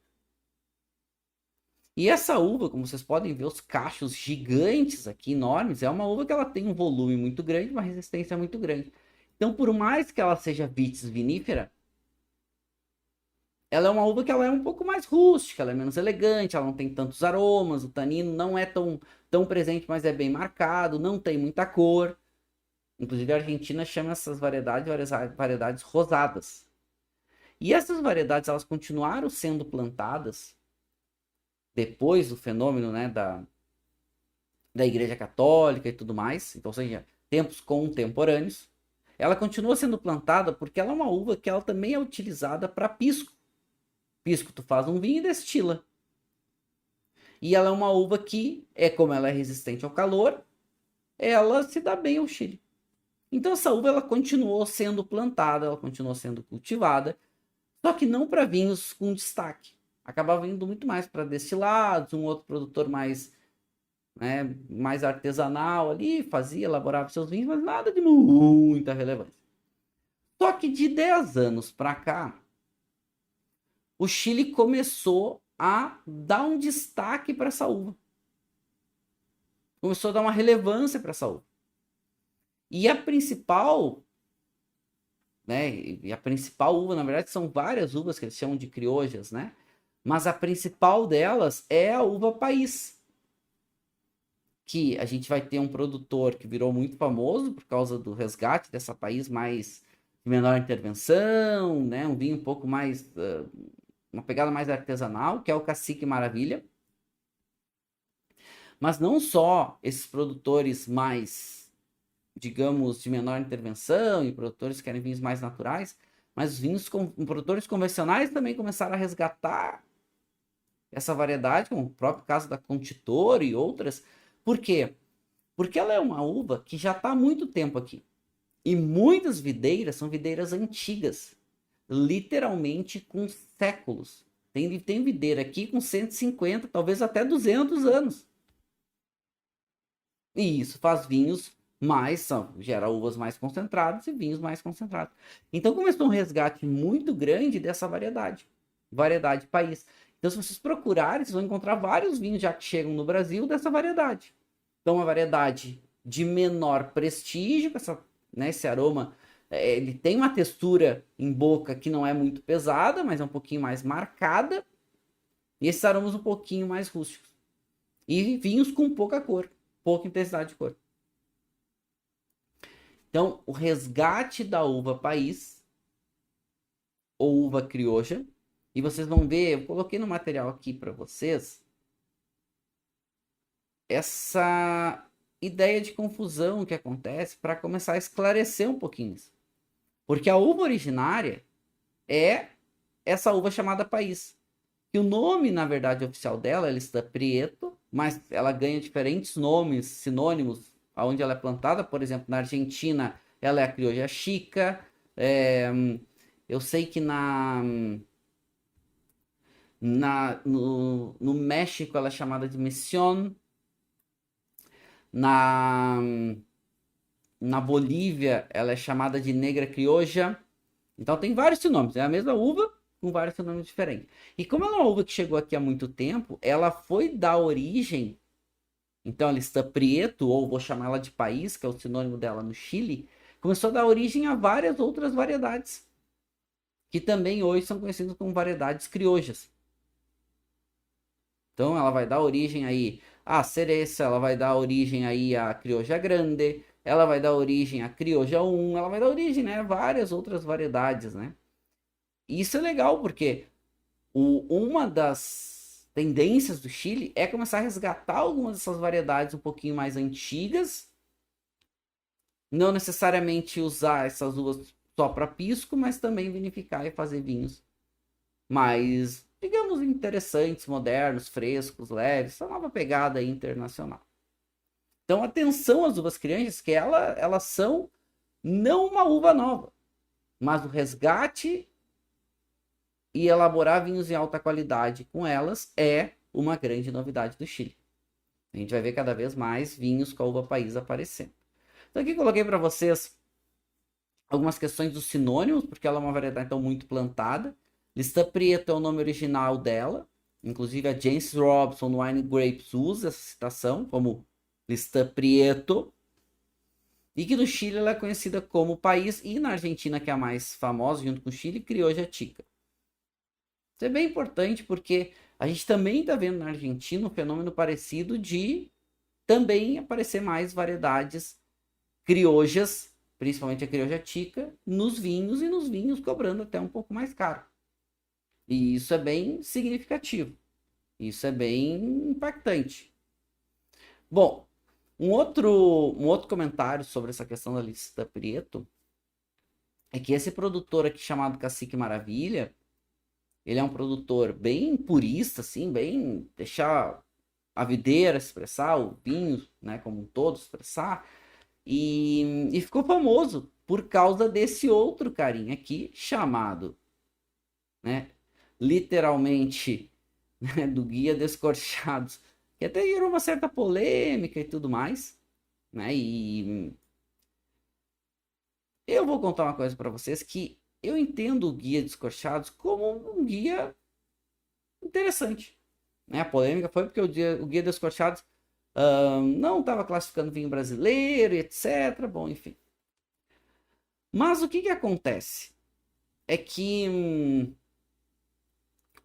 E essa uva, como vocês podem ver, os cachos gigantes aqui, enormes, é uma uva que ela tem um volume muito grande, uma resistência muito grande. Então, por mais que ela seja vitis vinífera, ela é uma uva que ela é um pouco mais rústica, ela é menos elegante, ela não tem tantos aromas, o tanino não é tão presente, mas é bem marcado, não tem muita cor. Inclusive a Argentina chama essas variedades rosadas. E essas variedades elas continuaram sendo plantadas depois do fenômeno, né, da Igreja Católica e tudo mais, então, ou seja, tempos contemporâneos. Ela continua sendo plantada porque ela é uma uva que ela também é utilizada para pisco. Pisco, tu faz um vinho e destila. E ela é uma uva que, como ela é resistente ao calor, ela se dá bem ao Chile. Então essa uva ela continuou sendo plantada, ela continuou sendo cultivada, só que não para vinhos com destaque. Acabava indo muito mais para destilados, um outro produtor mais, né, mais artesanal ali, fazia, elaborava seus vinhos, mas nada de muita relevância. Só que de 10 anos para cá, o Chile começou a dar um destaque para essa uva. Começou a dar uma relevância para essa uva. E a principal né? E a principal uva, na verdade, são várias uvas que eles chamam de criojas, né? Mas a principal delas é a uva país, que a gente vai ter um produtor que virou muito famoso por causa do resgate dessa país mais de menor intervenção, né? Um vinho um pouco mais, uma pegada mais artesanal, que é o Cacique Maravilha. Mas não só esses produtores mais, digamos, de menor intervenção e produtores que querem vinhos mais naturais, mas os vinhos com produtores convencionais também começaram a resgatar essa variedade, como o próprio caso da Contitor e outras. Por quê? Porque ela é uma uva que já está há muito tempo aqui. E muitas videiras são videiras antigas, literalmente com séculos. Tem videira aqui com 150, talvez até 200 anos. E isso faz vinhos gera uvas mais concentradas e vinhos mais concentrados. Então começou um resgate muito grande dessa variedade país. Então se vocês procurarem, vocês vão encontrar vários vinhos já que chegam no Brasil dessa variedade. Então uma variedade de menor prestígio, esse aroma, ele tem uma textura em boca que não é muito pesada, mas é um pouquinho mais marcada, e esses aromas um pouquinho mais rústicos. E vinhos com pouca cor, pouca intensidade de cor. Então, o resgate da uva país, ou uva crioja, e vocês vão ver, eu coloquei no material aqui para vocês, essa ideia de confusão que acontece para começar a esclarecer um pouquinho isso. Porque a uva originária é essa uva chamada país. E o nome, na verdade, oficial dela é Lista Prieto, mas ela ganha diferentes nomes, sinônimos, aonde ela é plantada. Por exemplo, na Argentina, ela é a criolla chica. Eu sei que no México ela é chamada de Mission. Na Bolívia, ela é chamada de negra crioja. Então tem vários sinônimos. É a mesma uva com vários sinônimos diferentes. E como ela é uma uva que chegou aqui há muito tempo, ela foi dar origem. Então ela está prieto, ou vou chamar ela de país, que é o sinônimo dela no Chile, começou a dar origem a várias outras variedades, que também hoje são conhecidas como variedades criojas. Então ela vai dar origem aí à cereça, ela vai dar origem aí à crioja grande, ela vai dar origem à crioja 1, ela vai dar origem, né, a várias outras variedades, né? E isso é legal porque uma das tendências do Chile é começar a resgatar algumas dessas variedades um pouquinho mais antigas, não necessariamente usar essas uvas só para pisco, mas também vinificar e fazer vinhos mais, digamos, interessantes, modernos, frescos, leves, essa nova pegada internacional. Então, atenção às uvas crianças, que elas são não uma uva nova, mas o resgate e elaborar vinhos em alta qualidade com elas é uma grande novidade do Chile. A gente vai ver cada vez mais vinhos com a uva país aparecendo. Então aqui coloquei para vocês algumas questões dos sinônimos, porque ela é uma variedade então muito plantada. Lista Prieto é o nome original dela. Inclusive a James Robson no Wine Grapes usa essa citação como Lista Prieto. E que no Chile ela é conhecida como país, e na Argentina, que é a mais famosa, junto com o Chile, criolla chica. Isso é bem importante porque a gente também está vendo na Argentina um fenômeno parecido de também aparecer mais variedades criojas, principalmente a criolla chica, nos vinhos, e nos vinhos cobrando até um pouco mais caro. E isso é bem significativo. Isso é bem impactante. Bom, um outro comentário sobre essa questão da Lista Prieto é que esse produtor aqui chamado Cacique Maravilha, ele é um produtor bem purista, assim, bem deixar a videira expressar, o vinho, né, como um todo expressar, e ficou famoso por causa desse outro carinha aqui chamado, né, literalmente, né, do Guia Descorchados, que até gerou uma certa polêmica e tudo mais, né, e eu vou contar uma coisa para vocês que eu entendo o Guia Descorchados como um guia interessante, né? A polêmica foi porque o Guia Descorchados não estava classificando vinho brasileiro e etc. Bom, enfim. Mas o que acontece? É que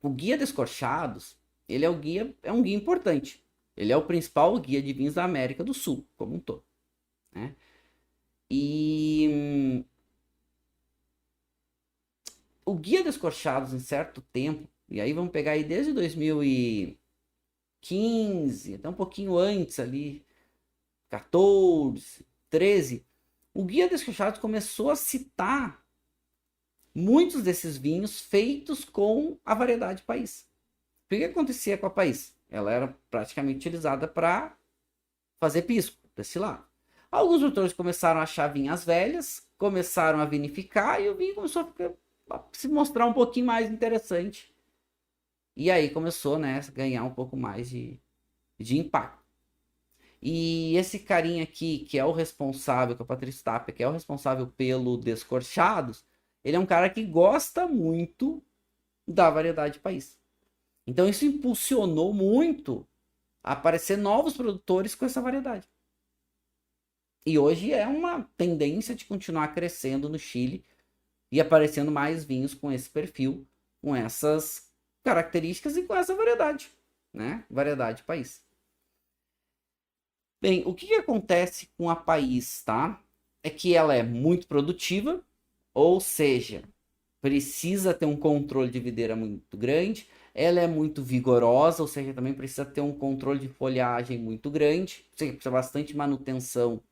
o Guia Descorchados, ele é um guia importante. Ele é o principal guia de vinhos da América do Sul, como um todo, né? E o Guia Descorchados, em certo tempo, e aí vamos pegar aí desde 2015, até um pouquinho antes ali, 14, 13, o Guia Descorchados começou a citar muitos desses vinhos feitos com a variedade país. O que acontecia com a país? Ela era praticamente utilizada para fazer pisco, destilar. Alguns produtores começaram a achar vinhas velhas, começaram a vinificar e o vinho começou a se mostrar um pouquinho mais interessante. E aí começou, né, a ganhar um pouco mais de impacto. E esse carinha aqui, que é o responsável, que é o Patrício Tapia, que é o responsável pelo Descorchados, ele é um cara que gosta muito da variedade de país. Então isso impulsionou muito a aparecer novos produtores com essa variedade. E hoje é uma tendência de continuar crescendo no Chile e aparecendo mais vinhos com esse perfil, com essas características e com essa variedade, né? Variedade de país. Bem, o que acontece com a país, tá? É que ela é muito produtiva, ou seja, precisa ter um controle de videira muito grande. Ela é muito vigorosa, ou seja, também precisa ter um controle de folhagem muito grande, ou seja, precisa bastante manutenção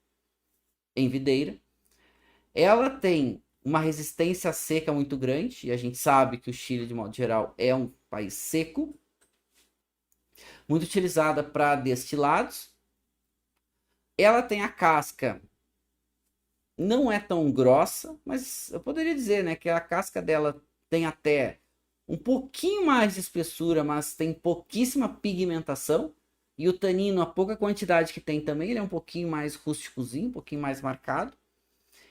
em videira. Ela tem uma resistência seca muito grande, e a gente sabe que o Chile, de modo geral, é um país seco, muito utilizada para destilados. Ela tem a casca, não é tão grossa, mas eu poderia dizer, né, que a casca dela tem até um pouquinho mais de espessura, mas tem pouquíssima pigmentação. E o tanino, a pouca quantidade que tem também, ele é um pouquinho mais rústicozinho, um pouquinho mais marcado.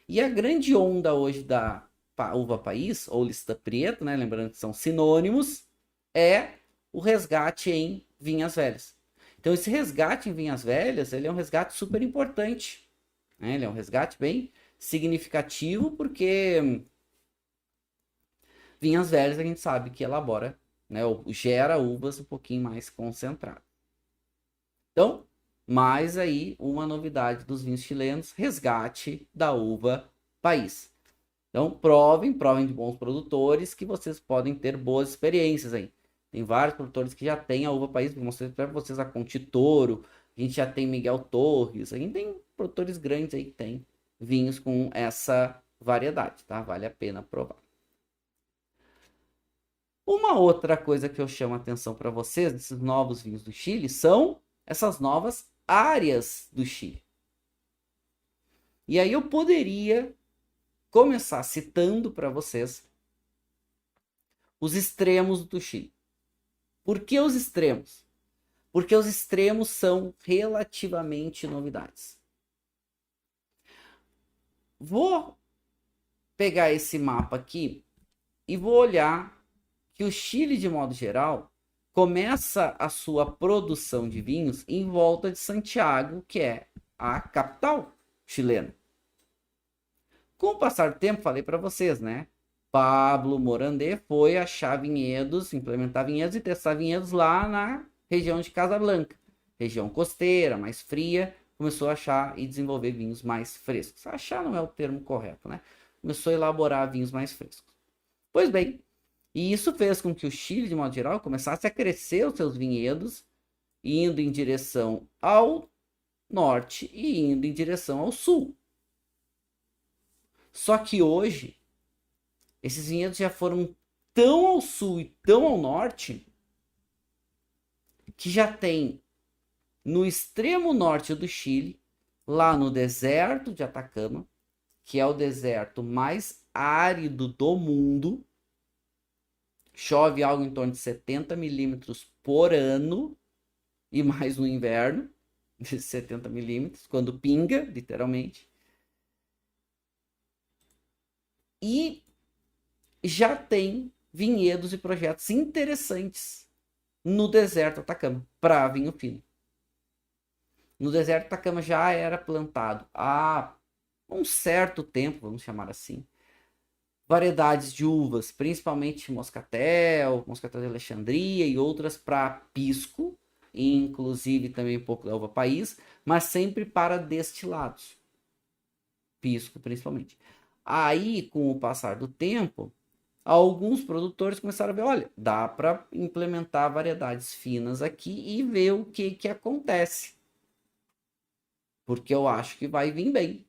E a grande onda hoje da uva país, ou lista preta, né, lembrando que são sinônimos, é o resgate em vinhas velhas. Então esse resgate em vinhas velhas, ele é um resgate super importante, né? Ele é um resgate bem significativo, porque vinhas velhas a gente sabe que elabora, né, ou gera uvas um pouquinho mais concentradas. Então, mais aí uma novidade dos vinhos chilenos, resgate da uva país. Então, provem de bons produtores que vocês podem ter boas experiências aí. Tem vários produtores que já têm a uva país, vou mostrar para vocês a Contitoro, a gente já tem Miguel Torres, a gente tem produtores grandes aí que tem vinhos com essa variedade, tá? Vale a pena provar. Uma outra coisa que eu chamo a atenção para vocês, desses novos vinhos do Chile, são essas novas áreas do Chile. E aí eu poderia começar citando para vocês os extremos do Chile. Por que os extremos? Porque os extremos são relativamente novidades. Vou pegar esse mapa aqui e vou olhar que o Chile, de modo geral, começa a sua produção de vinhos em volta de Santiago, que é a capital chilena. Com o passar do tempo, falei para vocês, né? Pablo Morandé foi achar vinhedos, implementar vinhedos e testar vinhedos lá na região de Casablanca, região costeira, mais fria, começou a achar e desenvolver vinhos mais frescos. Achar não é o termo correto, né? Começou a elaborar vinhos mais frescos. Pois bem, e isso fez com que o Chile, de modo geral, começasse a crescer os seus vinhedos, indo em direção ao norte e indo em direção ao sul. Só que hoje, esses vinhedos já foram tão ao sul e tão ao norte, que já tem no extremo norte do Chile, lá no deserto de Atacama, que é o deserto mais árido do mundo, chove algo em torno de 70 milímetros por ano, e mais no inverno, de 70 milímetros, quando pinga, literalmente. E já tem vinhedos e projetos interessantes no deserto Atacama para vinho fino. No deserto Atacama já era plantado há um certo tempo, vamos chamar assim, variedades de uvas, principalmente Moscatel, Moscatel de Alexandria e outras para pisco, inclusive também um pouco da uva país, mas sempre para destilados, pisco principalmente. Aí, com o passar do tempo, alguns produtores começaram a ver, olha, dá para implementar variedades finas aqui e ver o que que acontece. Porque eu acho que vai vir bem.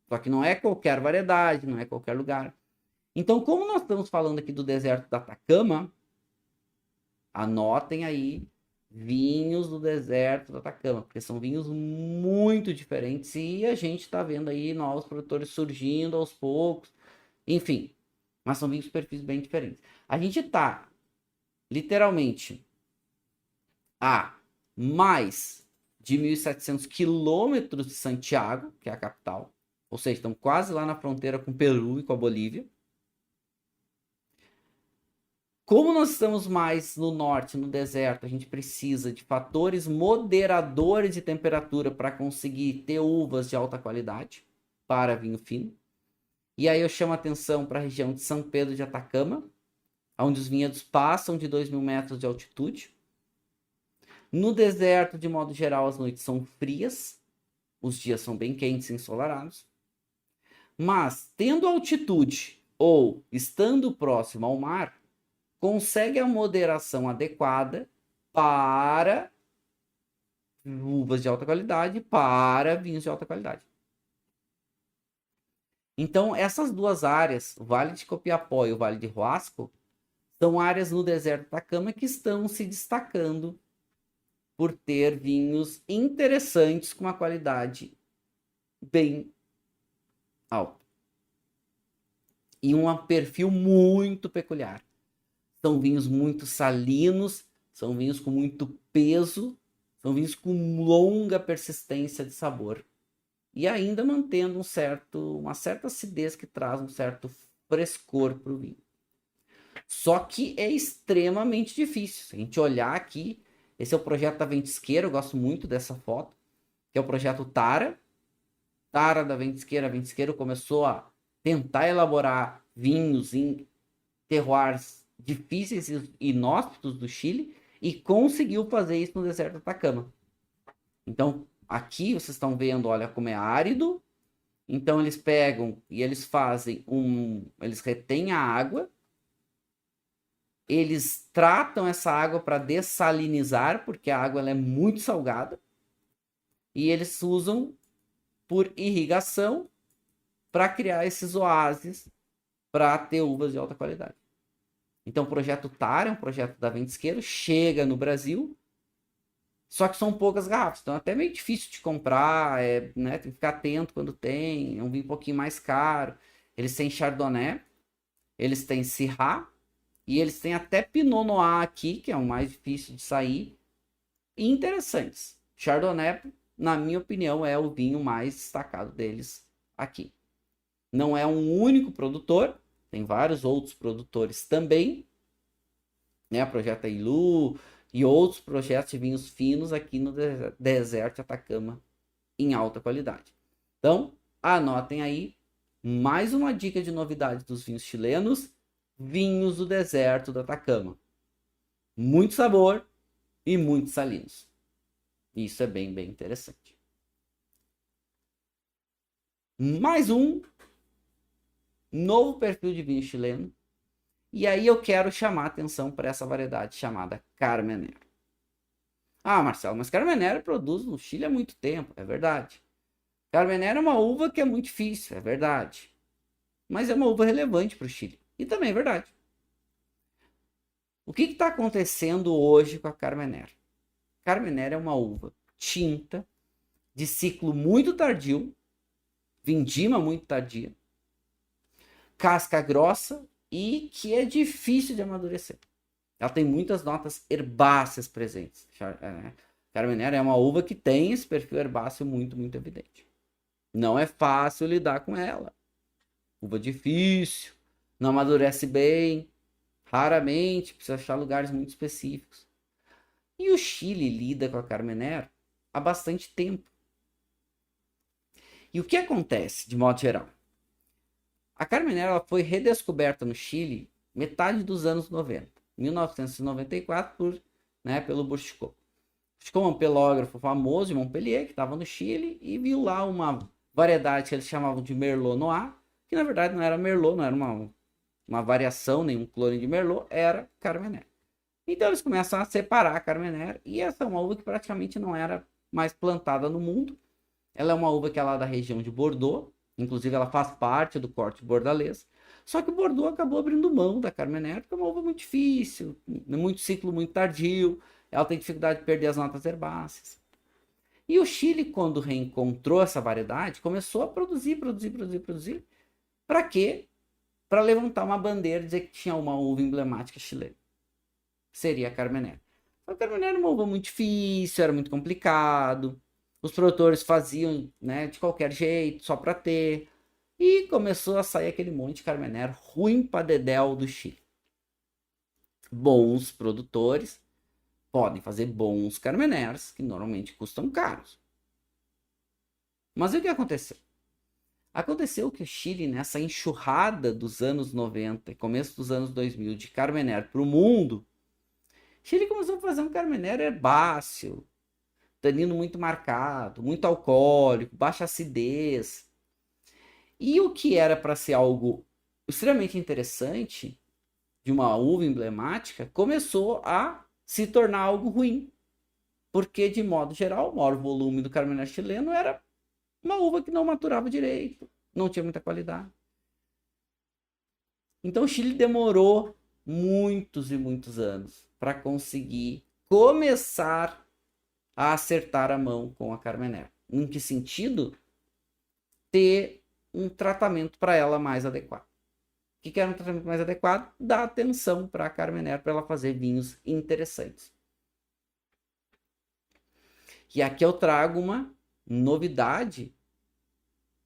Só que não é qualquer variedade, não é qualquer lugar. Então, como nós estamos falando aqui do deserto da Atacama, anotem aí vinhos do deserto da Atacama, porque são vinhos muito diferentes e a gente está vendo aí novos produtores surgindo aos poucos, enfim, mas são vinhos perfis bem diferentes. A gente está literalmente a mais de 1.700 quilômetros de Santiago, que é a capital, ou seja, estamos quase lá na fronteira com o Peru e com a Bolívia. Como nós estamos mais no norte, no deserto, a gente precisa de fatores moderadores de temperatura para conseguir ter uvas de alta qualidade para vinho fino. E aí eu chamo a atenção para a região de São Pedro de Atacama, onde os vinhedos passam de 2.000 metros de altitude. No deserto, de modo geral, as noites são frias, os dias são bem quentes e ensolarados. Mas, tendo altitude ou estando próximo ao mar, consegue a moderação adequada para uvas de alta qualidade, para vinhos de alta qualidade. Então, essas duas áreas, o Vale de Copiapó e o Vale de Huasco, são áreas no deserto da Atacama que estão se destacando por ter vinhos interessantes com uma qualidade bem alta. E um perfil muito peculiar. São vinhos muito salinos, são vinhos com muito peso, são vinhos com longa persistência de sabor. E ainda mantendo uma certa acidez que traz um certo frescor para o vinho. Só que é extremamente difícil. Se a gente olhar aqui, esse é o projeto da Ventisqueira, eu gosto muito dessa foto, que é o projeto Tara. Tara da Ventisqueira. A Ventisqueira começou a tentar elaborar vinhos em terroirs difíceis e inóspitos do Chile e conseguiu fazer isso no deserto do Atacama. Então, aqui vocês estão vendo, olha como é árido. Então, eles pegam e eles fazem eles retêm a água, eles tratam essa água para dessalinizar, porque a água ela é muito salgada, e eles usam por irrigação para criar esses oásis para ter uvas de alta qualidade. Então, o projeto Tara é um projeto da Ventisqueira, chega no Brasil, só que são poucas garrafas, então é até meio difícil de comprar, né, tem que ficar atento quando tem, é um vinho um pouquinho mais caro. Eles têm Chardonnay, eles têm Syrah, e eles têm até Pinot Noir aqui, que é o mais difícil de sair, e interessantes. Chardonnay, na minha opinião, é o vinho mais destacado deles aqui. Não é um único produtor, tem vários outros produtores também, né? Projeto Ilu e outros projetos de vinhos finos aqui no deserto de Atacama em alta qualidade. Então, anotem aí mais uma dica de novidade dos vinhos chilenos, vinhos do deserto do Atacama. Muito sabor e muito salinos. Isso é bem, bem interessante. Mais um novo perfil de vinho chileno. E aí eu quero chamar a atenção para essa variedade chamada Carmenère. Ah, Marcelo, mas Carmenère produz no Chile há muito tempo, é verdade. Carmenère é uma uva que é muito difícil, é verdade. Mas é uma uva relevante para o Chile. E também é verdade. O que está acontecendo hoje com a Carmenère? Carmenère é uma uva tinta, de ciclo muito tardio, vindima muito tardia, casca grossa e que é difícil de amadurecer. Ela tem muitas notas herbáceas presentes. Carmenère é uma uva que tem esse perfil herbáceo muito, muito evidente. Não é fácil lidar com ela. Uva difícil, não amadurece bem, raramente, precisa achar lugares muito específicos. E o Chile lida com a Carmenère há bastante tempo. E o que acontece, de modo geral? A Carmener ela foi redescoberta no Chile metade dos anos 90, 1994, pelo Burchicot. Burchicot é um pelógrafo famoso de Montpellier, que estava no Chile, e viu lá uma variedade que eles chamavam de Merlot Noir, que na verdade não era Merlot, não era uma variação, nenhum clone de Merlot, era Carmener. Então eles começam a separar a Carmener, e essa é uma uva que praticamente não era mais plantada no mundo. Ela é uma uva que é lá da região de Bordeaux, inclusive ela faz parte do corte bordalês. Só que o Bordeaux acabou abrindo mão da Carmener, porque é uma uva muito difícil, muito ciclo muito tardio, ela tem dificuldade de perder as notas herbáceas. E o Chile, quando reencontrou essa variedade, começou a produzir. Para quê? Para levantar uma bandeira e dizer que tinha uma uva emblemática chilena. Seria a Carmener. A Carmener era uma uva muito difícil, era muito complicado. Os produtores faziam, de qualquer jeito, só para ter. E começou a sair aquele monte de Carmener ruim para dedéu do Chile. Bons produtores podem fazer bons Carmeners, que normalmente custam caros. Mas e o que aconteceu? Aconteceu que o Chile, nessa enxurrada dos anos 90 e começo dos anos 2000 de Carmener para o mundo, Chile começou a fazer um Carmener herbáceo, tanino muito marcado, muito alcoólico, baixa acidez. E o que era para ser algo extremamente interessante, de uma uva emblemática, começou a se tornar algo ruim. Porque, de modo geral, o maior volume do Carmener chileno era uma uva que não maturava direito, não tinha muita qualidade. Então o Chile demorou muitos e muitos anos para conseguir começar a acertar a mão com a Carmener. Em que sentido? Ter um tratamento para ela mais adequado. O que era um tratamento mais adequado? Dar atenção para a Carmener, para ela fazer vinhos interessantes. E aqui eu trago uma novidade,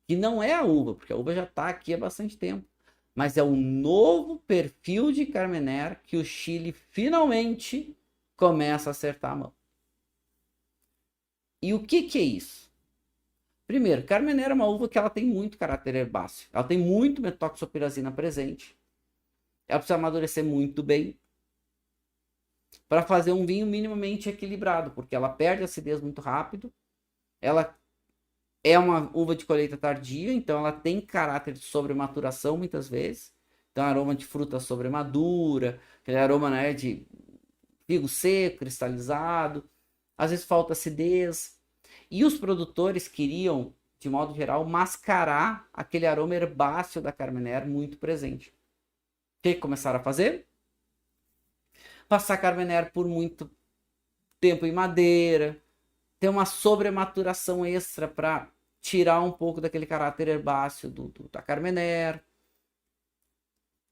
que não é a uva, porque a uva já está aqui há bastante tempo, mas é o novo perfil de Carmener que o Chile finalmente começa a acertar a mão. E o que é isso? Primeiro, Carmener é uma uva que ela tem muito caráter herbáceo. Ela tem muito metoxopirazina presente. Ela precisa amadurecer muito bem para fazer um vinho minimamente equilibrado, porque ela perde acidez muito rápido. Ela é uma uva de colheita tardia, então ela tem caráter de sobrematuração muitas vezes. Então, aroma de fruta sobremadura, aquele aroma de figo seco, cristalizado. Às vezes falta acidez. E os produtores queriam, de modo geral, mascarar aquele aroma herbáceo da Carmener muito presente. O que começaram a fazer? Passar Carmener por muito tempo em madeira, ter uma sobrematuração extra para tirar um pouco daquele caráter herbáceo da Carmener.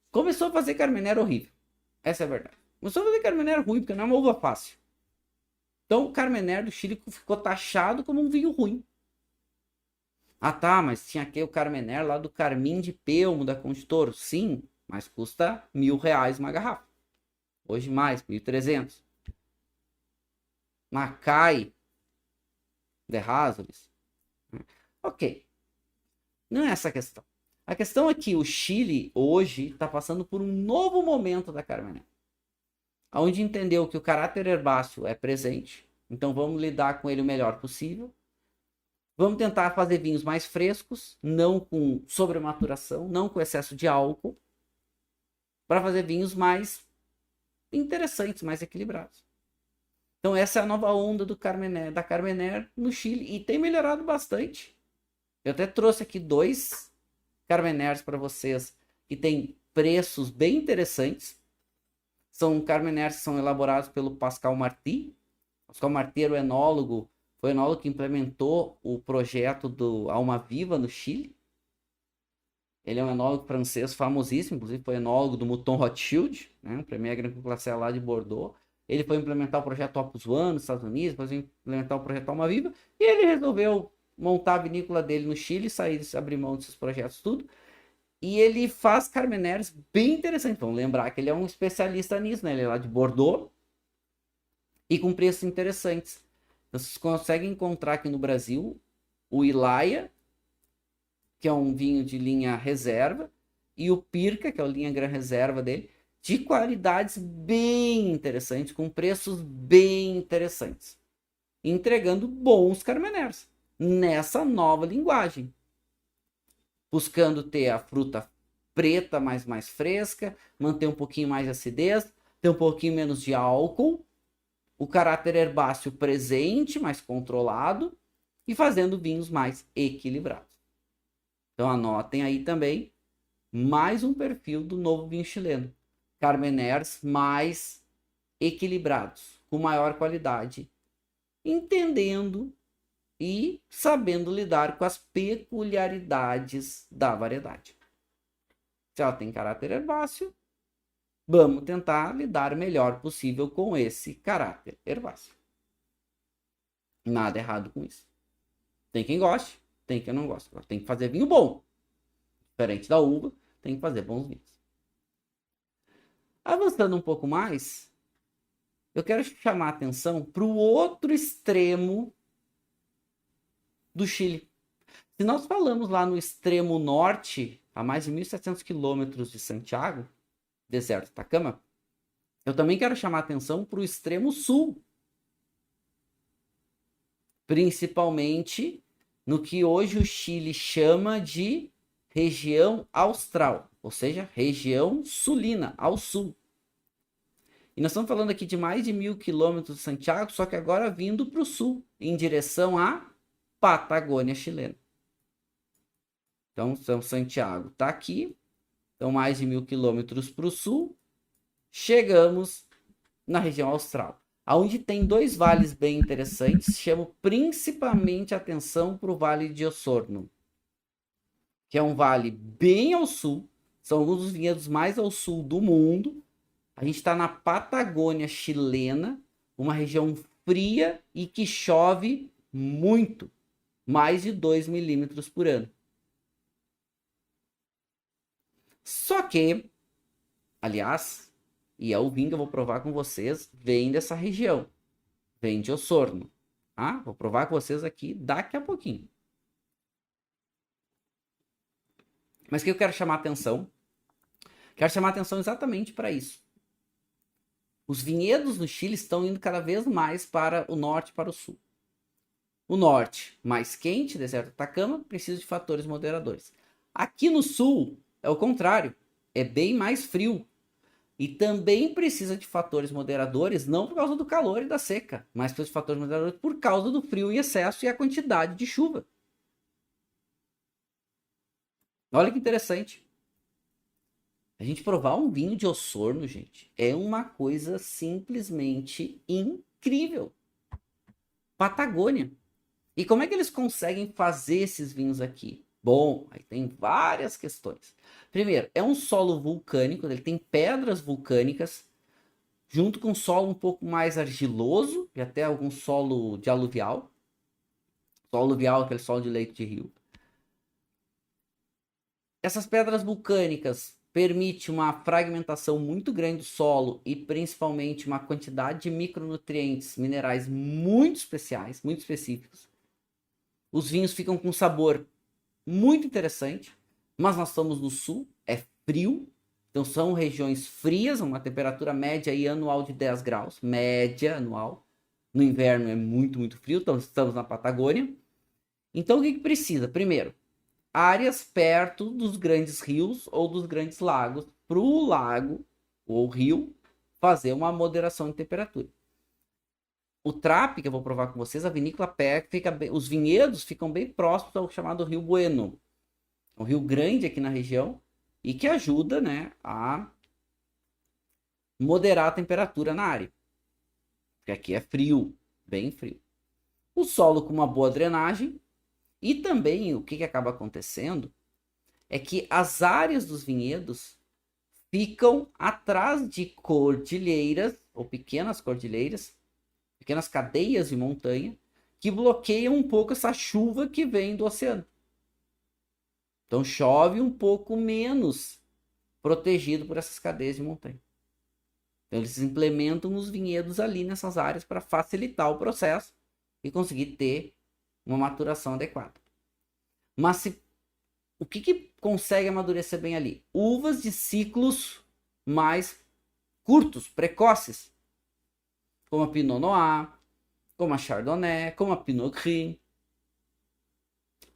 Começou a fazer Carmener horrível. Essa é a verdade. Começou a fazer Carmener ruim, porque não é uma uva fácil. Então o Carmener do Chile ficou taxado como um vinho ruim. Ah tá, mas tinha aqui o Carmener lá do Carmim de Pelmo, da Conde Sim, mas custa R$1.000 uma garrafa. Hoje mais, 1.300. Macai de Razoles. Ok. Não é essa a questão. A questão é que o Chile hoje está passando por um novo momento da Carmener, onde entendeu que o caráter herbáceo é presente, então vamos lidar com ele o melhor possível. Vamos tentar fazer vinhos mais frescos, não com sobrematuração, não com excesso de álcool, para fazer vinhos mais interessantes, mais equilibrados. Então essa é a nova onda da Carmener no Chile, e tem melhorado bastante. Eu até trouxe aqui 2 Carmeners para vocês que tem preços bem interessantes. São Carmeners que são elaborados pelo Pascal Marty. Pascal Marty era o enólogo, foi o enólogo que implementou o projeto do Alma Viva no Chile. Ele é um enólogo francês famosíssimo, inclusive foi enólogo do Mouton Rothschild, o Premier Grand Cru lá de Bordeaux. Ele foi implementar o projeto Opus One nos Estados Unidos, depois implementar o projeto Alma Viva, e ele resolveu montar a vinícola dele no Chile, abrir mão desses projetos tudo. E ele faz Carmeners bem interessantes. Vamos lembrar que ele é um especialista nisso, Ele é lá de Bordeaux e com preços interessantes. Vocês conseguem encontrar aqui no Brasil o Ilaia que é um vinho de linha reserva, e o Pirca, que é a linha Gran Reserva dele, de qualidades bem interessantes, com preços bem interessantes, entregando bons Carmeners nessa nova linguagem, buscando ter a fruta preta, mais fresca, manter um pouquinho mais de acidez, ter um pouquinho menos de álcool, o caráter herbáceo presente, mais controlado, e fazendo vinhos mais equilibrados. Então anotem aí também mais um perfil do novo vinho chileno. Carmeners mais equilibrados, com maior qualidade, entendendo e sabendo lidar com as peculiaridades da variedade. Se ela tem caráter herbáceo, vamos tentar lidar o melhor possível com esse caráter herbáceo. Nada errado com isso. Tem quem goste, tem quem não goste. Tem que fazer vinho bom. Diferente da uva, tem que fazer bons vinhos. Avançando um pouco mais, eu quero chamar a atenção para o outro extremo do Chile. Se nós falamos lá no extremo norte, a mais de 1.700 quilômetros de Santiago, deserto do Atacama, eu também quero chamar a atenção para o extremo sul. Principalmente no que hoje o Chile chama de região austral, ou seja, região sulina, ao sul. E nós estamos falando aqui de mais de 1.000 quilômetros de Santiago, só que agora vindo para o sul, em direção à Patagônia chilena. Então, São Santiago está aqui, então mais de 1.000 quilômetros para o sul, chegamos na região austral, onde tem dois vales bem interessantes, chamo principalmente a atenção para o Vale de Osorno, que é um vale bem ao sul, são alguns dos vinhedos mais ao sul do mundo. A gente está na Patagônia chilena, uma região fria e que chove muito, mais de 2 milímetros por ano. Só que, aliás, e é o vinho que eu vou provar com vocês, vem dessa região, vem de Osorno. Ah, vou provar com vocês aqui daqui a pouquinho. Mas o que eu quero chamar a atenção? Quero chamar a atenção exatamente para isso. Os vinhedos no Chile estão indo cada vez mais para o norte e para o sul. O norte, mais quente, deserto do Atacama, precisa de fatores moderadores. Aqui no sul, é o contrário, é bem mais frio. E também precisa de fatores moderadores, não por causa do calor e da seca, mas precisa de fatores moderadores por causa do frio em excesso e a quantidade de chuva. Olha que interessante. A gente provar um vinho de Osorno, gente, é uma coisa simplesmente incrível. Patagônia. E como é que eles conseguem fazer esses vinhos aqui? Bom, aí tem várias questões. Primeiro, é um solo vulcânico, ele tem pedras vulcânicas, junto com solo um pouco mais argiloso, e até algum solo de aluvial. Solo aluvial, aquele solo de leito de rio. Essas pedras vulcânicas permitem uma fragmentação muito grande do solo e principalmente uma quantidade de micronutrientes minerais muito especiais, muito específicos. Os vinhos ficam com sabor muito interessante, mas nós estamos no sul, é frio, então são regiões frias, uma temperatura média e anual de 10 graus, média anual. No inverno é muito, muito frio, então estamos na Patagônia. Então o que precisa? Primeiro, áreas perto dos grandes rios ou dos grandes lagos, para o lago ou rio fazer uma moderação de temperatura. O Trapp, que eu vou provar com vocês, a vinícola fica bem, os vinhedos ficam bem próximos ao chamado Rio Bueno, um rio grande aqui na região e que ajuda, né, a moderar a temperatura na área, porque aqui é frio, bem frio. O solo com uma boa drenagem. E também o que acaba acontecendo é que as áreas dos vinhedos ficam atrás de cordilheiras, ou pequenas cordilheiras, pequenas cadeias de montanha, que bloqueiam um pouco essa chuva que vem do oceano. Então chove um pouco menos protegido por essas cadeias de montanha. Então eles implementam os vinhedos ali nessas áreas para facilitar o processo e conseguir ter uma maturação adequada. Mas se o que consegue amadurecer bem ali? Uvas de ciclos mais curtos, precoces, como a Pinot Noir, como a Chardonnay, como a Pinot Gris.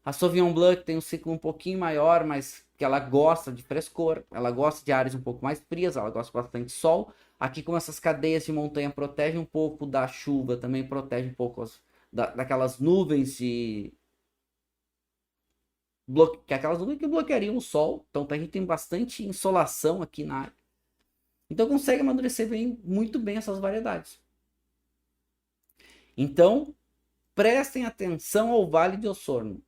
A Sauvignon Blanc tem um ciclo um pouquinho maior, mas que ela gosta de frescor, ela gosta de áreas um pouco mais frias, ela gosta bastante de sol. Aqui, como essas cadeias de montanha protegem um pouco da chuva, também protege um pouco daquelas nuvens de... aquelas nuvens que bloqueariam o sol. Então a gente tem bastante insolação aqui na área. Então consegue amadurecer muito bem essas variedades. Então, prestem atenção ao Vale de Osorno,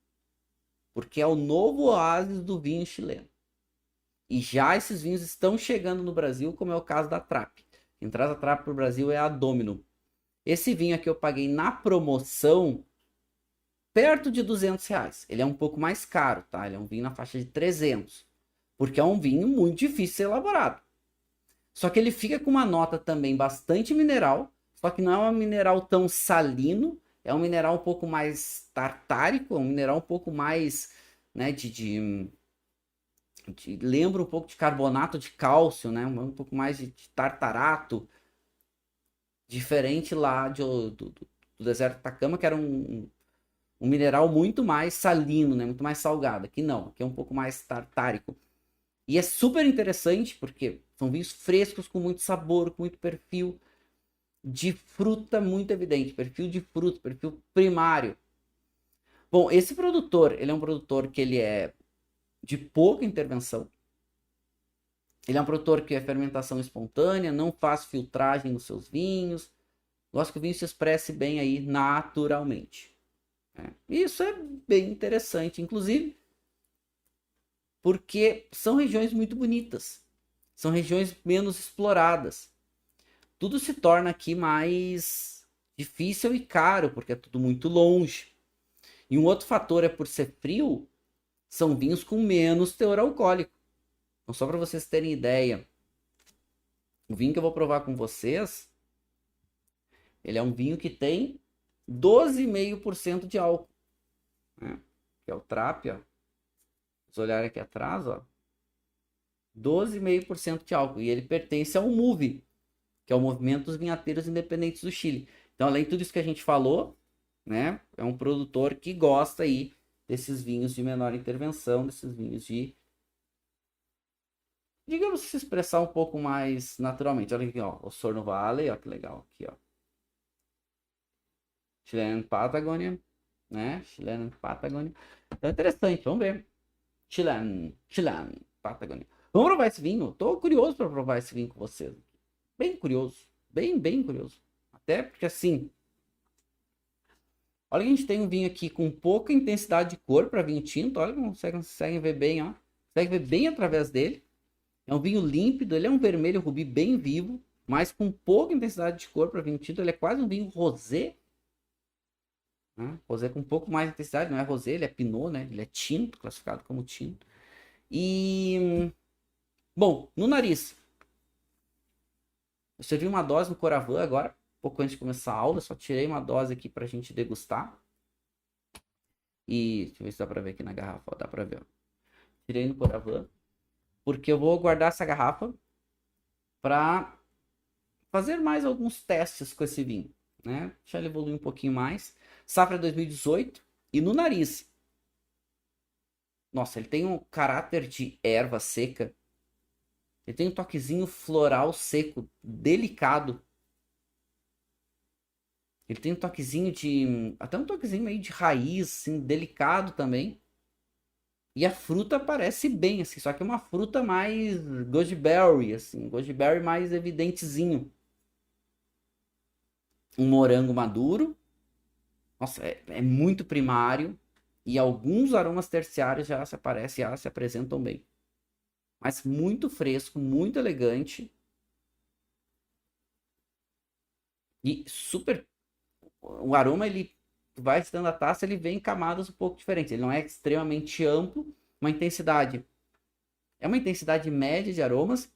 porque é o novo oásis do vinho chileno. E já esses vinhos estão chegando no Brasil, como é o caso da Trapp. Quem traz a Trapp para o Brasil é a Domino. Esse vinho aqui eu paguei na promoção perto de R$ 200. Ele é um pouco mais caro, tá? Ele é um vinho na faixa de 300, porque é um vinho muito difícil de ser elaborado. Só que ele fica com uma nota também bastante mineral, só que não é um mineral tão salino, é um mineral um pouco mais tartárico, é um mineral um pouco mais, né, lembra um pouco de carbonato de cálcio, né, um pouco mais de tartarato, diferente lá do deserto do Atacama, que era um mineral muito mais salino, né, muito mais salgado. Aqui não, aqui é um pouco mais tartárico. E é super interessante porque são vinhos frescos, com muito sabor, com muito perfil de fruta muito evidente, perfil de fruta, perfil primário. Bom, esse produtor, ele é um produtor que ele é de pouca intervenção. Ele é um produtor que é fermentação espontânea, não faz filtragem nos seus vinhos. Gosta que o vinho se expresse bem aí naturalmente. Isso é bem interessante, inclusive, porque são regiões muito bonitas. São regiões menos exploradas. Tudo se torna aqui mais difícil e caro, porque é tudo muito longe. E um outro fator é por ser frio, são vinhos com menos teor alcoólico. Então, só para vocês terem ideia, o vinho que eu vou provar com vocês, ele é um vinho que tem 12,5% de álcool, né? Que é o Trapp, ó. Se olharem aqui atrás, ó, 12,5% de álcool. E ele pertence ao MUVI, que é o Movimento dos Vinhateiros Independentes do Chile. Então, além de tudo isso que a gente falou, né, é um produtor que gosta aí desses vinhos de menor intervenção, desses vinhos de, digamos, se expressar um pouco mais naturalmente. Olha aqui, ó, o Osorno Valley, ó, que legal aqui, ó. Chilean Patagonia, né? Chilean Patagonia. Então é interessante, vamos ver. Chilean Patagonia. Vamos provar esse vinho? Tô curioso para provar esse vinho com vocês. Bem curioso, bem curioso. Até porque assim, olha que a gente tem um vinho aqui com pouca intensidade de cor para vinho tinto. Olha como vocês conseguem ver bem, ó. Consegue ver bem através dele. É um vinho límpido, ele é um vermelho rubi bem vivo, mas com pouca intensidade de cor para vinho tinto. Ele é quase um vinho rosé, né? Rosé com um pouco mais de intensidade, não é rosé, ele é pinot, né? Ele é tinto, classificado como tinto. E bom, no nariz, eu servi uma dose no Coravã agora, pouco antes de começar a aula, só tirei uma dose aqui pra gente degustar. E deixa eu ver se dá pra ver aqui na garrafa, ó, dá pra ver, ó. Tirei no Coravã, porque eu vou guardar essa garrafa pra fazer mais alguns testes com esse vinho, né? Deixa ele evoluir um pouquinho mais. Safra 2018. E no nariz, nossa, ele tem um caráter de erva seca. Ele tem um toquezinho floral seco, delicado. Ele tem um toquezinho de... até um toquezinho meio de raiz, assim, delicado também. E a fruta parece bem, assim, só que é uma fruta mais goji assim. Goji mais evidentezinho. Um morango maduro. Nossa, é muito primário. E alguns aromas terciários já se aparecem, já se apresentam bem. Mas muito fresco, muito elegante. E super... o aroma, ele vai estando a taça, ele vem em camadas um pouco diferentes. Ele não é extremamente amplo, uma intensidade. É uma intensidade média de aromas,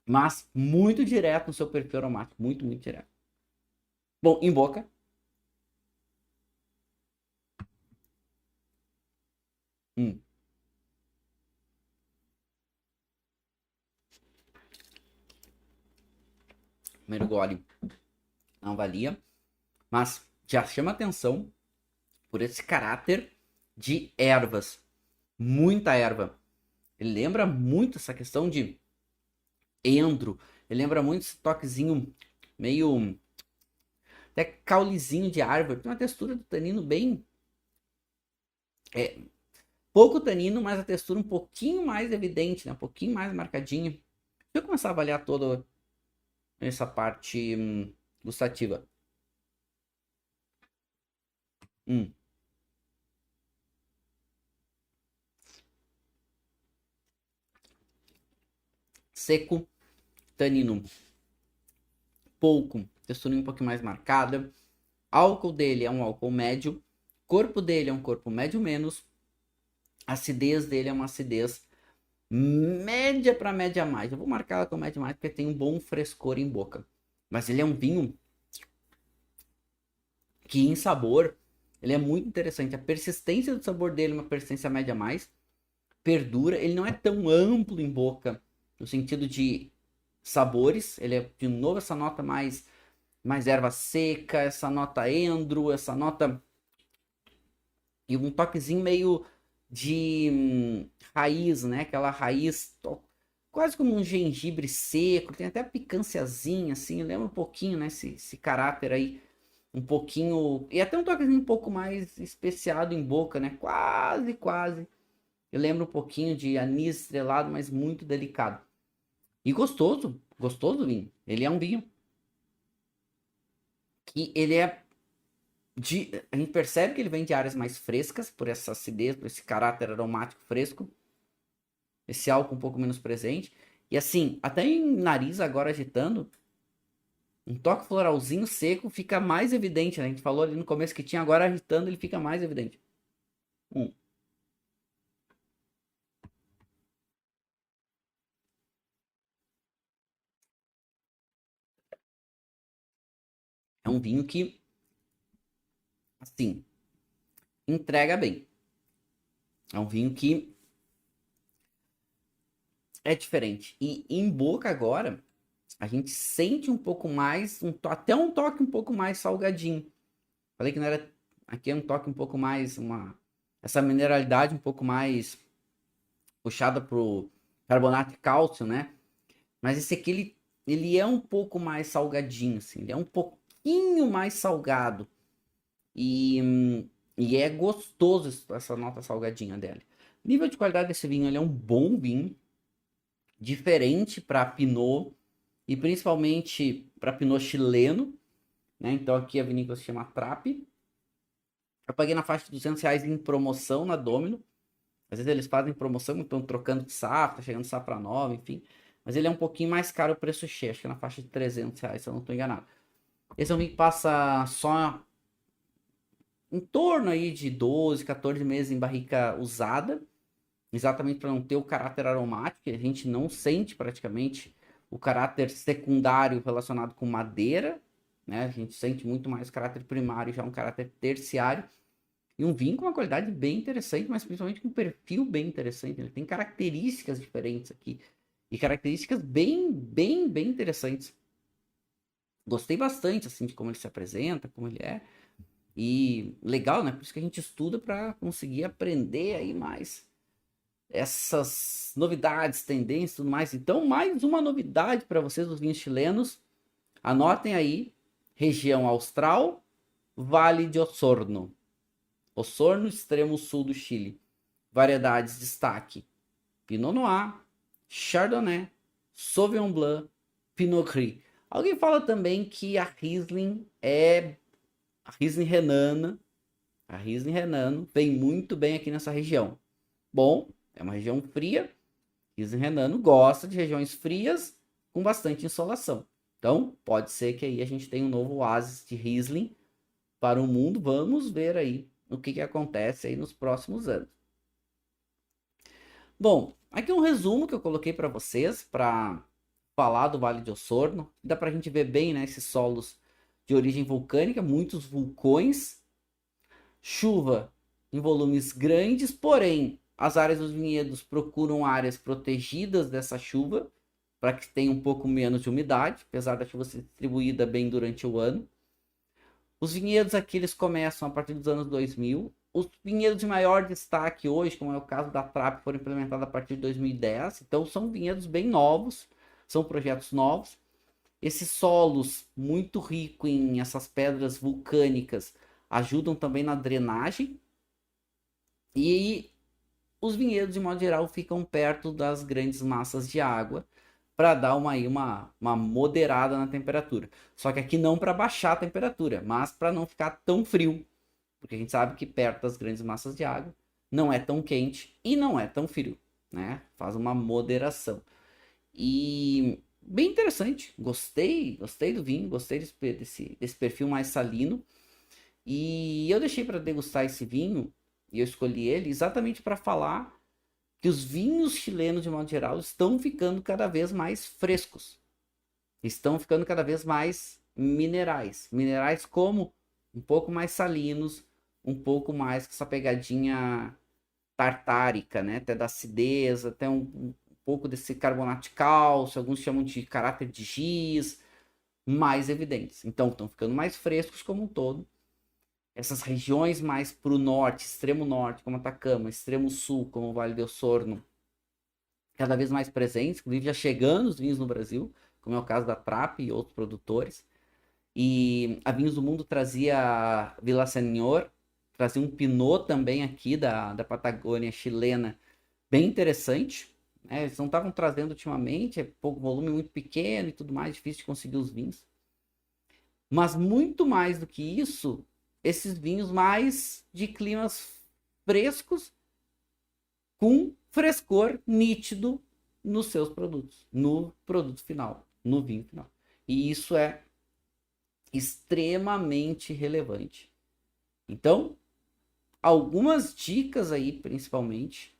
mas muito direto no seu perfil aromático. Muito direto. Bom, em boca. Hum. Primeiro gole não valia, mas já chama atenção por esse caráter de ervas. Muita erva. Ele lembra muito essa questão de endro. Ele lembra muito esse toquezinho meio até caulezinho de árvore. Tem uma textura do tanino bem pouco tanino, mas a textura um pouquinho mais evidente, né? Um pouquinho mais marcadinha. Deixa eu começar a avaliar toda essa parte gustativa. Hum. Seco, tanino pouco, textura um pouquinho mais marcada. Álcool dele é um álcool médio. Corpo dele é um corpo médio menos. A acidez dele é uma acidez média para média mais. Eu vou marcar ela com média mais porque tem um bom frescor em boca. Mas ele é um vinho que em sabor ele é muito interessante. A persistência do sabor dele é uma persistência média mais. Perdura. Ele não é tão amplo em boca no sentido de sabores. Ele é de novo essa nota mais erva seca, essa nota endro, essa nota e um toquezinho meio de raiz, né? Aquela raiz quase como um gengibre seco, tem até picânciazinha, assim, lembra um pouquinho, né? Esse caráter aí, um pouquinho, e até um toquezinho um pouco mais especiado em boca, né? Quase, quase. Eu lembro um pouquinho de anis estrelado, mas muito delicado. E gostoso, gostoso o vinho. Ele é um vinho que ele é a gente percebe que ele vem de áreas mais frescas, por essa acidez, por esse caráter aromático fresco, esse álcool um pouco menos presente. E assim, até em nariz agora agitando, um toque floralzinho seco fica mais evidente, né? A gente falou ali no começo que tinha, agora agitando ele fica mais evidente. É um vinho que, assim, entrega bem. É um vinho que é diferente. E em boca agora, a gente sente um pouco mais, até um toque um pouco mais salgadinho. Falei que não era. Aqui é um toque um pouco mais. Essa mineralidade um pouco mais puxada pro carbonato de cálcio, né? Mas esse aqui, ele é um pouco mais salgadinho, assim. Ele é um pouquinho mais salgado. E é gostoso essa nota salgadinha dela. Nível de qualidade desse vinho, ele é um bom vinho. Diferente para Pinot. E principalmente para Pinot chileno. Né? Então aqui a vinícola se chama Trapp. Eu paguei na faixa de R$ 200 em promoção na Domino. Às vezes eles fazem promoção, então trocando de safra, chegando de safra nova, enfim. Mas ele é um pouquinho mais caro o preço cheio, acho que é na faixa de R$ 300, se eu não estou enganado. Esse é um vinho que passa só em torno aí de 12, 14 meses em barrica usada, exatamente para não ter o caráter aromático, que a gente não sente praticamente o caráter secundário relacionado com madeira, né? A gente sente muito mais o caráter primário, já um caráter terciário. E um vinho com uma qualidade bem interessante, mas principalmente com um perfil bem interessante. Ele tem características diferentes aqui. E características bem interessantes. Gostei bastante, assim, de como ele se apresenta, como ele é. E legal, né? Por isso que a gente estuda para conseguir aprender aí mais essas novidades, tendências e tudo mais. Então, mais uma novidade para vocês dos vinhos chilenos. Anotem aí, região austral, Vale de Osorno. Osorno, extremo sul do Chile. Variedades destaque: Pinot Noir, Chardonnay, Sauvignon Blanc, Pinot Gris. Alguém fala também que a Riesling é a Riesling Renana. A Riesling Renano vem muito bem aqui nessa região. Bom, é uma região fria. Riesling Renano gosta de regiões frias com bastante insolação. Então, pode ser que aí a gente tenha um novo oásis de Riesling para o mundo. Vamos ver aí o que acontece aí nos próximos anos. Bom, aqui é um resumo que eu coloquei para vocês para falar do Vale de Osorno. Dá para a gente ver bem, né, esses solos de origem vulcânica, muitos vulcões, chuva em volumes grandes, porém as áreas dos vinhedos procuram áreas protegidas dessa chuva, para que tenha um pouco menos de umidade, apesar da chuva ser distribuída bem durante o ano. Os vinhedos aqui eles começam a partir dos anos 2000. Os vinhedos de maior destaque hoje, como é o caso da Trap, foram implementados a partir de 2010. Então são vinhedos bem novos, são projetos novos. Esses solos muito ricos em essas pedras vulcânicas ajudam também na drenagem. E os vinhedos, de modo geral, ficam perto das grandes massas de água para dar uma moderada na temperatura. Só que aqui não para baixar a temperatura, mas para não ficar tão frio. Porque a gente sabe que perto das grandes massas de água não é tão quente e não é tão frio, né? Faz uma moderação. E bem interessante. Gostei do vinho, gostei desse perfil mais salino. E eu deixei para degustar esse vinho, e eu escolhi ele exatamente para falar que os vinhos chilenos, de modo geral, estão ficando cada vez mais frescos. Estão ficando cada vez mais minerais. Minerais como um pouco mais salinos, um pouco mais com essa pegadinha tartárica, né? Até da acidez, até um pouco desse carbonato de cálcio, alguns chamam de caráter de giz, mais evidentes. Então, estão ficando mais frescos como um todo. Essas regiões mais para o norte, extremo norte, como Atacama, extremo sul, como o Vale do Sorno, cada vez mais presentes, inclusive já chegando os vinhos no Brasil, como é o caso da Trap e outros produtores. E a Vinhos do Mundo trazia Vila Senhor, trazia um Pinot também aqui da Patagônia chilena, bem interessante. Né? Eles não estavam trazendo ultimamente, é pouco volume, muito pequeno e tudo mais, difícil de conseguir os vinhos. Mas muito mais do que isso, esses vinhos mais de climas frescos, com frescor nítido nos seus produtos, no produto final, no vinho final. E isso é extremamente relevante. Então, algumas dicas aí, principalmente,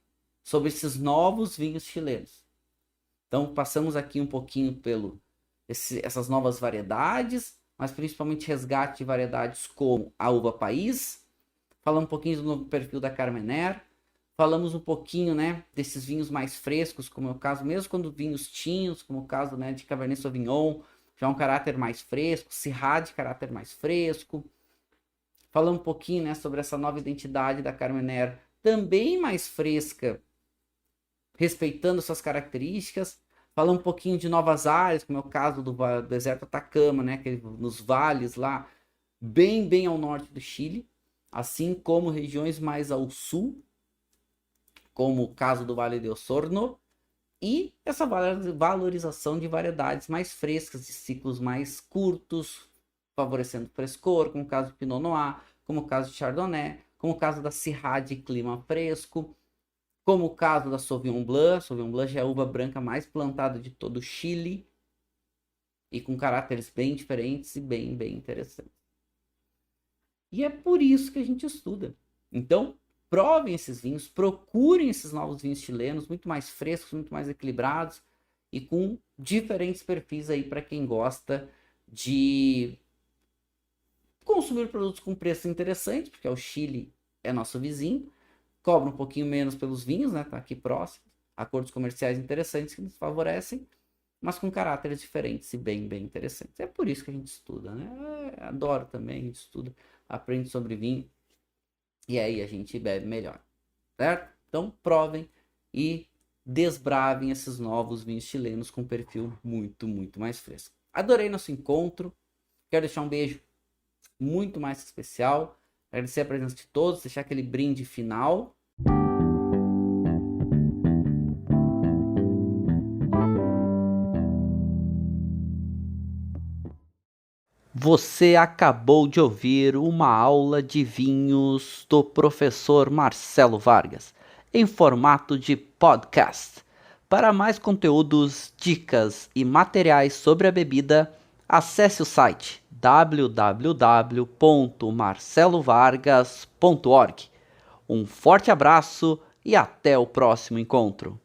sobre esses novos vinhos chilenos. Então, passamos aqui um pouquinho pelo essas novas variedades, mas principalmente resgate de variedades como a uva país. Falamos um pouquinho do novo perfil da Carmener. Falamos um pouquinho, né, desses vinhos mais frescos, como é o caso, mesmo quando vinhos tintos, como o caso, né, de Cabernet Sauvignon, já um caráter mais fresco, Syrah de caráter mais fresco. Falamos um pouquinho, né, sobre essa nova identidade da Carmener, também mais fresca, respeitando suas características. Falamos um pouquinho de novas áreas, como é o caso do deserto Atacama, né, que nos vales lá, bem ao norte do Chile, assim como regiões mais ao sul, como o caso do Vale do Sorno, e essa valorização de variedades mais frescas, de ciclos mais curtos, favorecendo frescor, como o caso do Pinot Noir, como o caso de Chardonnay, como o caso da Syrah de clima fresco, como o caso da Sauvignon Blanc. Sauvignon Blanc já é a uva branca mais plantada de todo o Chile, e com caráteres bem diferentes e bem interessantes. E é por isso que a gente estuda. Então, provem esses vinhos, procurem esses novos vinhos chilenos, muito mais frescos, muito mais equilibrados e com diferentes perfis aí para quem gosta de consumir produtos com preço interessante, porque o Chile é nosso vizinho, cobra um pouquinho menos pelos vinhos, né? Tá aqui próximo, acordos comerciais interessantes que nos favorecem, mas com caráteres diferentes e bem interessantes. É por isso que a gente estuda, né? Adoro também, a gente estuda, aprende sobre vinho. E aí a gente bebe melhor, certo? Então provem e desbravem esses novos vinhos chilenos com perfil muito mais fresco. Adorei nosso encontro. Quero deixar um beijo muito mais especial. Agradecer a presença de todos, deixar aquele brinde final. Você acabou de ouvir uma aula de vinhos do professor Marcelo Vargas, em formato de podcast. Para mais conteúdos, dicas e materiais sobre a bebida, acesse o site www.marcelovargas.org. Um forte abraço e até o próximo encontro.